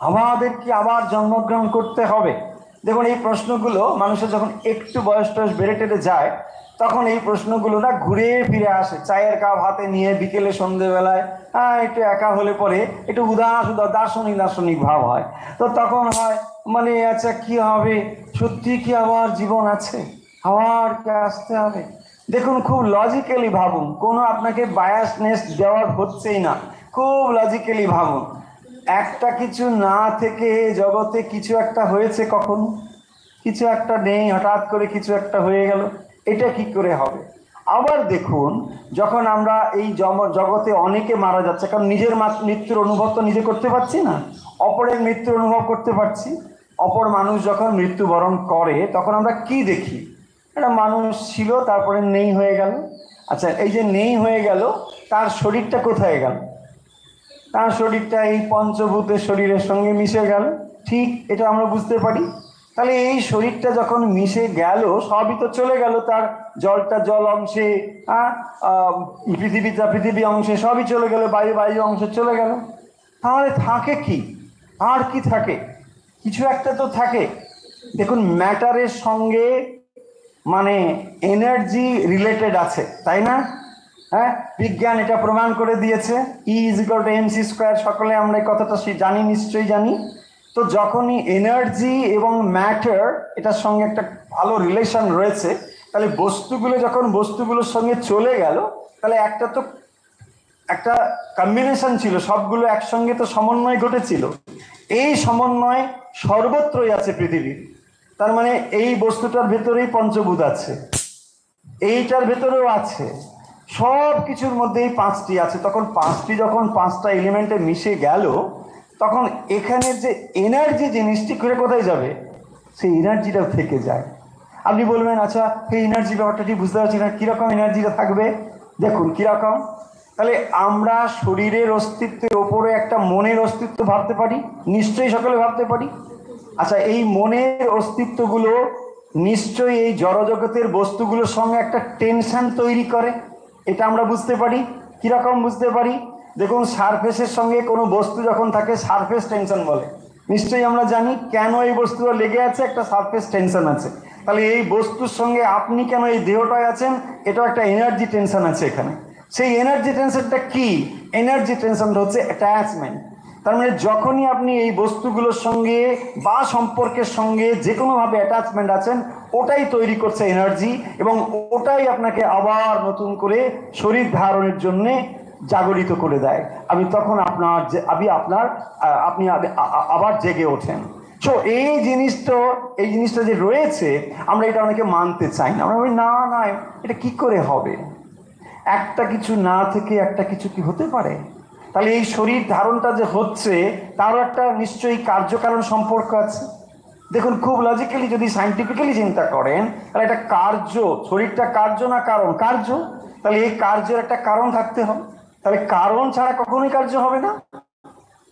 আমাদের কি আবার জন্মগ্রহণ করতে হবে? দেখুন, এই প্রশ্নগুলো মানুষের যখন একটু বয়স টয়স বেড়ে টেড়ে যায়, তখন এই প্রশ্নগুলো না ঘুরে ফিরে আসে। চায়ের কাপ হাতে নিয়ে বিকেলে সন্ধ্যেবেলায় একটু একা হলে পরে একটু উদাস দার্শনিক ভাব হয়। তো তখন হয় মানে আচ্ছা কি হবে, সত্যি কি আবার জীবন আছে, আবার কে আসতে হবে? দেখুন, খুব লজিক্যালি ভাবুন, কোনো আপনাকে বায়াসনেস দেওয়ার হচ্ছেই না, খুব লজিক্যালি ভাবুন। একটা কিছু না থেকে জগতে কিছু একটা হয়েছে, কখন কিছু একটা নেই, হঠাৎ করে কিছু একটা হয়ে গেল, এটা কি করে হবে? আবার দেখুন, যখন আমরা এই জগতে অনেকে মারা যাচ্ছে, কারণ নিজের মৃত্যুর অনুভব তো নিজে করতে পারছি না, অপরের মৃত্যুর অনুভব করতে পারছি। অপর মানুষ যখন মৃত্যুবরণ করে তখন আমরা কি দেখি? একটা মানুষ ছিল, তারপরে নেই হয়ে গেল। আচ্ছা, এই যে নেই হয়ে গেল, তার শরীরটা কোথায় গেল? তার শরীরটা এই পঞ্চভূতের শরীরের সঙ্গে মিশে গেল, ঠিক এটা আমরা বুঝতে পারি। তাহলে এই শরীরটা যখন মিশে গেল, সবই তো চলে গেল, তার জলটা জল অংশে, পৃথিবীটা পৃথিবী অংশে সবই চলে গেল, বায়ু অংশে চলে গেল। তাহলে থাকে কি? আর কি থাকে? কিছু একটা তো থাকে। দেখুন, ম্যাটারের সঙ্গে মানে এনার্জি রিলেটেড আছে, তাই না? হ্যাঁ, বিজ্ঞান এটা প্রমাণ করে দিয়েছে, E=mc²। সকলে আমরা এই কথাটা জানি, নিশ্চয়ই জানি। তো যখনই এনার্জি এবং ম্যাটার এটার সঙ্গে একটা ভালো রিলেশন রয়েছে, তাহলে বস্তুগুলো যখন বস্তুগুলোর সঙ্গে চলে গেল, তাহলে একটা কম্বিনেশন ছিল, সবগুলো একসঙ্গে তো সমন্বয় ঘটেছিল। এই সমন্বয় সর্বত্রই আছে পৃথিবীর। তার মানে এই বস্তুটার ভেতরেই পঞ্চভূত আছে। এইটার ভেতরেও আছে, সব কিছুর মধ্যেই পাঁচটি আছে। তখন পাঁচটি যখন পাঁচটা এলিমেন্টে মিশে গেল, তখন এখানের যে এনার্জি জিনিসটি করে কোথায় যাবে, সেই এনার্জিটাও থেকে যায়। আপনি বলবেন আচ্ছা এই এনার্জি ব্যাপারটা ঠিক বুঝতে পারছি না, কীরকম এনার্জিটা থাকবে? দেখুন কীরকম। তাহলে আমরা শরীরের অস্তিত্বের ওপরে একটা মনের অস্তিত্ব ভাবতে পারি, নিশ্চয়ই সকলে ভাবতে পারি। আচ্ছা এই মনের অস্তিত্বগুলো নিশ্চয়ই এই জড়জগতের বস্তুগুলোর সঙ্গে একটা টেনশন তৈরি করে, এটা আমরা বুঝতে পারি। কীরকম বুঝতে পারি? দেখুন সারফেসের সঙ্গে কোনো বস্তু যখন থাকে সারফেস টেনশন বলে, নিশ্চয়ই আমরা জানি কেন এই বস্তুটা লেগে আছে, একটা সারফেস টেনশন আছে। তাহলে এই বস্তুর সঙ্গে আপনি কেন এই দেহটায় আছেন, এটাও একটা এনার্জি টেনশন আছে এখানে। সেই এনার্জি টেনশনটা কি? এনার্জি টেনশনটা হচ্ছে অ্যাটাচমেন্ট। তার মানে যখনই আপনি এই বস্তুগুলোর সঙ্গে বা সম্পর্কের সঙ্গে যে কোনোভাবে অ্যাটাচমেন্ট আছেন, ওটাই তৈরি করছে এনার্জি, এবং ওটাই আপনাকে আবার নতুন করে শরীর ধারণের জন্যে জাগরিত করে দেয়। আমি তখন আপনি আবার জেগে ওঠেন। সো এই জিনিসটা যে রয়েছে, আমরা এটা অনেকে মানতে চাই না। আমরা বলি না না, এটা কি করে হবে? একটা কিছু না থেকে একটা কিছু কি হতে পারে? তাহলে এই শরীর ধারণটা যে হচ্ছে, তারও একটা নিশ্চয়ই কার্যকারণ সম্পর্ক আছে। দেখুন খুব লজিক্যালি যদি সায়েন্টিফিক্যালি চিন্তা করেন, তাহলে এটা কার্য, শরীরটা কার্য না কারণ? কার্য। তাহলে এই কার্যের একটা কারণ থাকতে হবে। তাহলে কারণ ছাড়া কখনোই কার্য হবে না,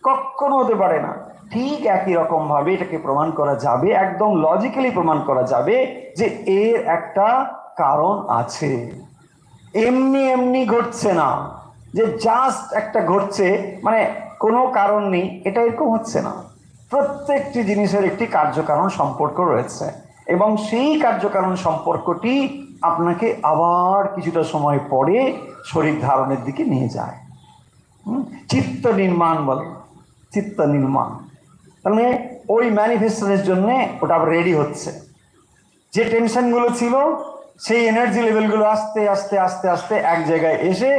কখনো হতে পারে না। ঠিক একই রকম ভাবে এটাকে প্রমাণ করা যাবে, একদম লজিক্যালি প্রমাণ করা যাবে যে এর একটা কারণ আছে। এমনি এমনি ঘটছে না যে জাস্ট একটা ঘটছে, মানে কোনো কারণ নেই, এটা এরকম হচ্ছে না। প্রত্যেকটি জিনিসের একটি কার্যকারণ সম্পর্ক রয়েছে, এবং সেই কার্যকারণ সম্পর্কটি আপনাকে আবার কিছুটা সময় পরে শরীর ধারণের দিকে নিয়ে যায়। চিত্ত নির্মাণ বলে, চিত্ত নির্মাণ। তাহলে ওই ম্যানিফেস্টেশনের জন্য ওটা আবার রেডি হচ্ছে। যে টেনশনগুলো ছিল, সেই এনার্জি লেভেলগুলো আস্তে আস্তে আস্তে আস্তে এক জায়গায় এসে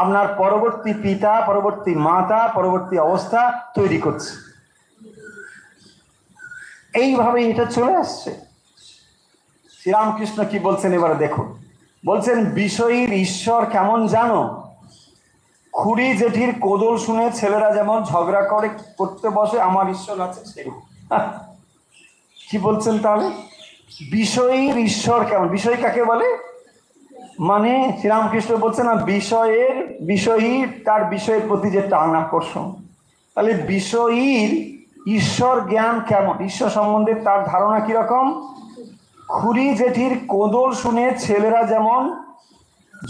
আপনার পরবর্তী পিতা, পরবর্তী মাতা, পরবর্তী অবস্থা তৈরি করছে। এইভাবে এটা চলে আসছে। শ্রীরামকৃষ্ণ কি বলছেন এবারে দেখুন। বলছেন বিষয়ীর ঈশ্বর কেমন জানো? খুড়ি জেঠির কোদল শুনে ছেলেরা যেমন ঝগড়া করতে বসে, আমার ঈশ্বর আছে সেরকম। কি বলছেন তাহলে? বিষয়ীর ঈশ্বর কেমন? বিষয় কাকে বলে? মানে শ্রীরামকৃষ্ণ বলছেন না, বিষয়ী তার বিষয়ের প্রতি যে টান আকর্ষণ। তাহলে বিষয়ীর ঈশ্বর জ্ঞান কেমন, ঈশ্বর সম্বন্ধে তার ধারণা কিরকম? খুড়ি জেঠির কোদল শুনে ছেলেরা যেমন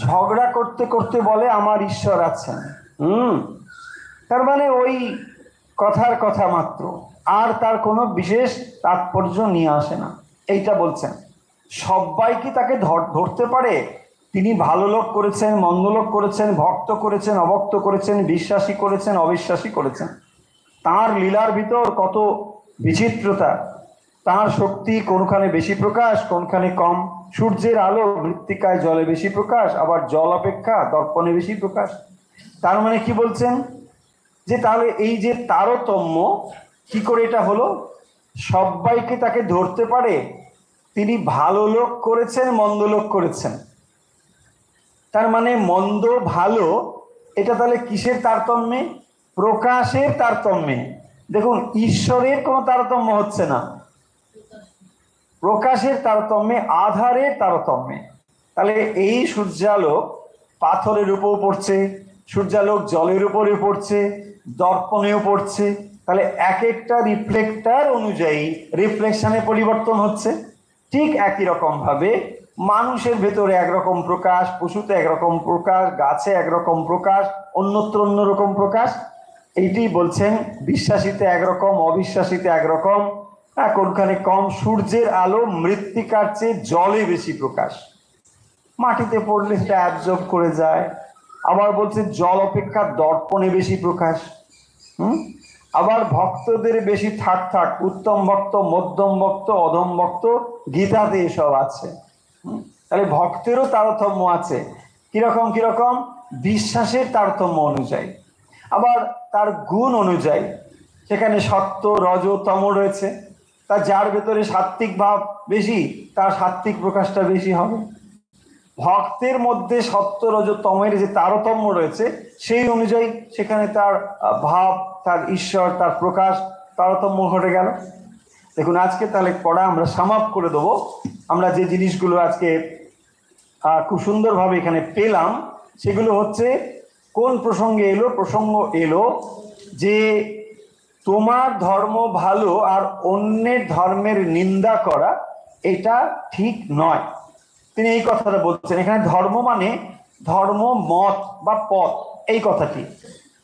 ঝগড়া করতে করতে বলে আমার ঈশ্বর আছেন। তার মানে ওই কথার কথা মাত্র, আর তার কোনো বিশেষ তাৎপর্য নিয়ে আসে না, এইটা বলছেন। সবাই কি তাকে ধরতে পারে? তিনি ভালো লোক করেছেন, মন্দ লোক করেছেন, ভক্ত করেছেন, অভক্ত করেছেন, বিশ্বাসী করেছেন, অবিশ্বাসী করেছেন। তার লীলার ভিতর কত বিচিত্রতা, তার শক্তি কোনখানে বেশি প্রকাশ, কোনখানে কম। সূর্যের আলো মৃত্তিকায় জলে বেশি প্রকাশ, আবার জল অপেক্ষা দর্পণে বেশি প্রকাশ। তার মানে কি বলছেন? যে তাহলে এই যে তারতম্য, কি করে এটা হলো? সবাইকে তাকে ধরতে পারে, তিনি ভালো লোক করেছেন, মন্দ লোক করেছেন। তার মানে মন্দ ভালো, এটা তাহলে কিসের তারতম্যে? প্রকাশের তারতম্যে। দেখুন ঈশ্বরের কোনো তারতম্য হচ্ছে না, প্রকাশের তারতম্যে, আধারের তারতম্যে। তাহলে এই সূর্যালোক পাথরের উপর পড়ছে, সূর্যালোক জলের উপরে পড়ছে, দর্পণেও পড়ছে। তাহলে এক একটা রিফ্লেক্টার অনুযায়ী রিফ্লেকশনে পরিবর্তন হচ্ছে। ঠিক একই রকম ভাবে মানুষের ভেতরে একরকম প্রকাশ, পশুতে একরকম প্রকাশ, গাছে একরকম প্রকাশ, অন্যত্র অন্যরকম প্রকাশ। এইটি বলছেন বিশ্বাসীতে একরকম, অবিশ্বাসীতে একরকম, কোনখানে কম। সূর্যের আলো মৃত্তিকার চেয়ে জলে বেশি প্রকাশ, মাটিতে পড়লে সেটা অ্যাবজর্ব করে যায়। আবার বলছে জল অপেক্ষা দর্পণে বেশি প্রকাশ। আবার ভক্তদের বেশি থাক, উত্তম ভক্ত, মধ্যম ভক্ত, অধম ভক্ত, গীতাতে এসব আছে। তাহলে ভক্তেরও তারতম্য আছে। কিরকম কিরকম? বিশ্বাসের তারতম্য অনুযায়ী, আবার তার গুণ অনুযায়ী। সেখানে সত্য, রজ, তম রয়েছে। তা যার ভেতরে সাত্ত্বিক ভাব বেশি, তার সাত্ত্বিক প্রকাশটা বেশি হবে। ভক্তের মধ্যে সত্য রজতমের যে তারতম্য রয়েছে সেই অনুযায়ী সেখানে তার ভাব, তার ঈশ্বর, তার প্রকাশ তারতম্য ঘটে গেল। দেখুন আজকে তাহলে পড়া আমরা সামাপ করে দেবো। আমরা যে জিনিসগুলো আজকে খুব সুন্দরভাবে এখানে পেলাম সেগুলো হচ্ছে কোন প্রসঙ্গে এলো? প্রসঙ্গ এলো যে তোমার ধর্ম ভালো আর অন্যের ধর্মের নিন্দা করা এটা ঠিক নয়। তিনি এই কথাটা বলছেন। এখানে ধর্ম মানে ধর্ম মত বা পথ, এই কথাটি।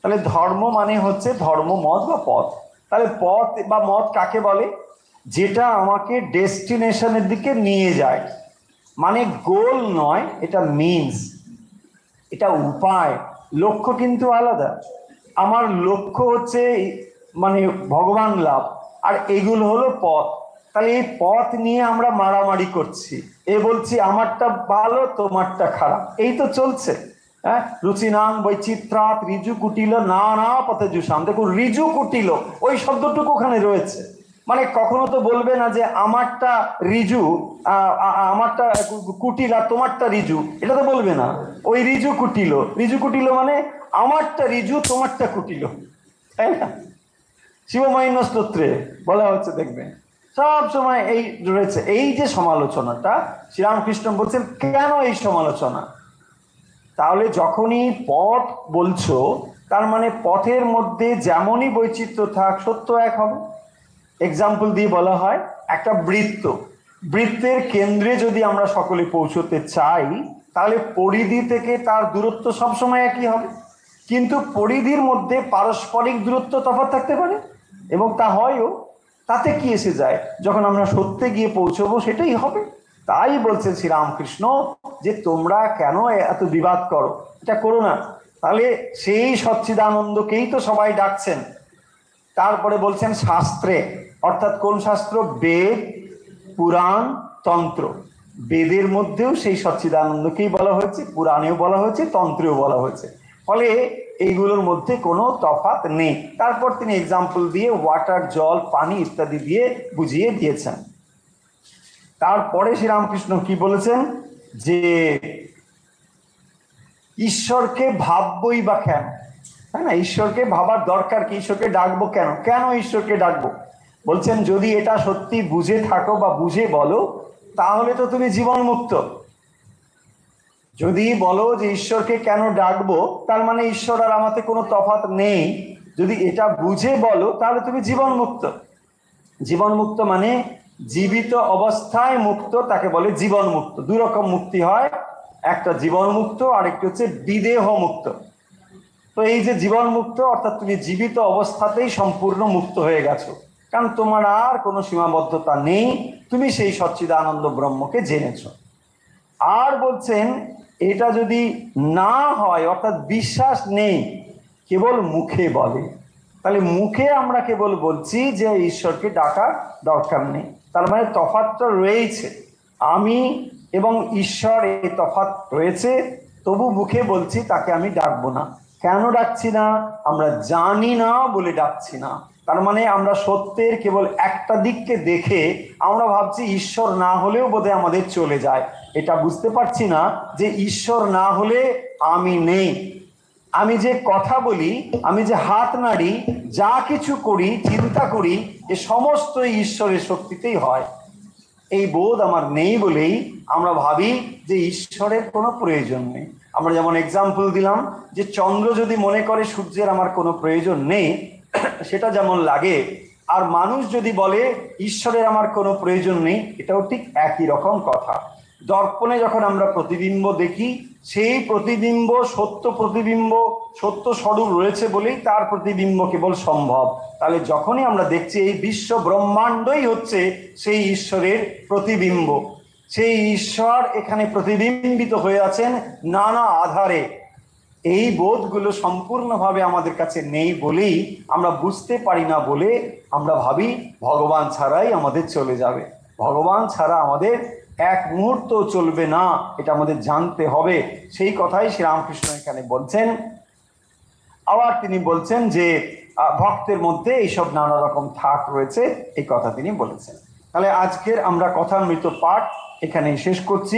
তাহলে ধর্ম মানে হচ্ছে ধর্ম মত বা পথ। তাহলে পথ বা মত কাকে বলে? যেটা আমাকে ডেস্টিনেশনের দিকে নিয়ে যায়, মানে গোল নয়, এটা মিনস, এটা উপায়। লক্ষ্য কিন্তু আলাদা। আমার লক্ষ্য হচ্ছে মানে ভগবান লাভ, আর এগুলো হলো পথ। তাহলে এই পথ নিয়ে আমরা মারামারি করছি, এ বলছি আমারটা ভালো তোমারটা খারাপ, এই তো চলছে। হ্যাঁ, রুচিনাং বৈচিত্রাৎ ঋজু কুটিল নানা পথে জুসাম। দেখুন ঋজু কুটিল ওই শব্দটুকু ওখানে রয়েছে। মানে কখনো তো বলবে না যে আমারটা ঋজু, আমারটা কুটিল আর তোমারটা ঋজু, এটা তো বলবে না। ওই ঋজু কুটিল, ঋজু কুটিল মানে আমারটা ঋজু তোমারটা কুটিল, তাই না? শিবমহিম স্তোত্রে বলা হচ্ছে, দেখবেন সব সময় এই রয়েছে। এই যে সমালোচনাটা শ্রীরামকৃষ্ণ বলছেন, কেন এই সমালোচনা? তাহলে যখনই পথ বলছো তার মানে পথের মধ্যে যেমনই বৈচিত্র্য থাক, সত্য এক হবে। এক্সাম্পল দিয়ে বলা হয় একটা বৃত্ত, বৃত্তের কেন্দ্রে যদি আমরা সকলে পৌঁছতে চাই তাহলে পরিধি থেকে তার দূরত্ব সবসময় একই হবে, কিন্তু পরিধির মধ্যে পারস্পরিক দূরত্ব তফাৎ থাকতে পারে, এবং তা হয়ও। তাতে কি এসে যায়? যখন আমরা সত্যে গিয়ে পৌঁছবো সেটাই হবে। তাই বলছেন শ্রীরামকৃষ্ণ যে তোমরা কেন এত বিবাদ করো, এটা করো না। তাহলে সেই সচ্চিদানন্দকেই তো সবাই ডাকছেন। তারপরে বলছেন শাস্ত্রে, অর্থাৎ কোন শাস্ত্র? বেদ, পুরাণ, তন্ত্র। বেদের মধ্যেও সেই সচ্চিদানন্দকেই বলা হয়েছে, পুরাণেও বলা হয়েছে, তন্ত্রেও বলা হয়েছে। ফলে এইগুলোর মধ্যে কোনো তফাৎ নেই। তারপর তিনি এক্সাম্পল দিয়ে ওয়াটার, জল, পানি ইত্যাদি দিয়ে বুঝিয়ে দিয়েছেন। তারপরে শ্রীরামকৃষ্ণ কি বলেছেন? যে ঈশ্বরকে ভাববই বা কেন? তাই না, ঈশ্বরকে ভাবার দরকার কি? ঈশ্বরকে ডাকবো কেন? কেন ঈশ্বরকে ডাকবো? বলছেন যদি এটা সত্যি বুঝে থাকো বা বুঝে বলো তাহলে তো তুমি জীবন মুক্ত। যদি বলো যে ঈশ্বরকে কেন ডাকবো, তার মানে ঈশ্বর আর আমাতে কোনো তফাৎ নেই, যদি এটা বুঝে বলো তাহলে তুমি জীবন মুক্ত। জীবন মুক্ত মানে জীবিত অবস্থায় মুক্ত, তাকে বলে জীবন মুক্ত। দুই রকম মুক্তি হয়, একটা জীবন মুক্ত আর একটি হচ্ছে বিদেহ মুক্ত। তো এই যে জীবন মুক্ত অর্থাৎ তুমি জীবিত অবস্থাতেই সম্পূর্ণ মুক্ত হয়ে গেছো, কারণ তোমার আর কোনো সীমাবদ্ধতা নেই, তুমি সেই সচ্চিদানন্দ ব্রহ্মকে জেনেছো। আর বলছেন এটা যদি না হয়, অর্থাৎ বিশ্বাস নেই, কেবল মুখে বলে, তাহলে মুখে আমরা কেবল বলছি যে ঈশ্বরকে ডাকার দরকার নেই, তার মানে তফাৎটা রয়েছে। আমি এবং ঈশ্বর এই তফাৎ রয়েছে, তবু মুখে বলছি তাকে আমি ডাকবো না। কেন ডাকছি না? আমরা জানি না বলে ডাকছি না। তার মানে আমরা সত্যের কেবল একটা দিককে দেখে আমরা ভাবছি ঈশ্বর না হলেও বোধহয় আমাদের চলে যায়। এটা বুঝতে পারছি না যে ঈশ্বর না হলে আমি নেই। আমি যে কথা বলি, আমি যে হাত নাড়ি, যা কিছু করি, চিন্তা করি, এ সমস্ত ঈশ্বরের শক্তিতেই হয়। এই বোধ আমার নেই বলেই আমরা ভাবি যে ঈশ্বরের কোনো প্রয়োজন নেই। আমরা যেমন এক্সাম্পল দিলাম যে চন্দ্র যদি মনে করে সূর্যের আমার কোনো প্রয়োজন নেই, সেটা যেমন লাগে, আর মানুষ যদি বলে ঈশ্বরের আমার কোনো প্রয়োজন নেই, এটাও ঠিক একই রকম কথা। দর্পণে যখন আমরা প্রতিবিম্ব দেখি, সেই প্রতিবিম্ব সত্য প্রতিবিম্ব, সত্য স্বরূপ রয়েছে বলেই তার প্রতিবিম্ব কেবল সম্ভব। তাহলে যখনই আমরা দেখছি এই বিশ্ব ব্রহ্মাণ্ডই হচ্ছে সেই ঈশ্বরের প্রতিবিম্ব, সেই ঈশ্বর এখানে প্রতিবিম্বিত হয়ে আছেন নানা আধারে, এই বোধগুলো সম্পূর্ণভাবে আমাদের কাছে নেই বলেই আমরা বুঝতে পারি না, বলে আমরা ভাবি ভগবান ছাড়াই আমাদের চলে যাবে। ভগবান ছাড়া আমাদের এক মুহূর্ত চলবে না, এটা আমাদের জানতে হবে। সেই কথাই শ্রীরামকৃষ্ণ এখানে বলছেন। আবার তিনি বলছেন যে ভক্তের মধ্যে এইসব নানা রকম থাক রয়েছে, এই কথা তিনি বলেছেন। তাহলে আজকের আমরা কথামৃত পাঠ এখানেই শেষ করছি।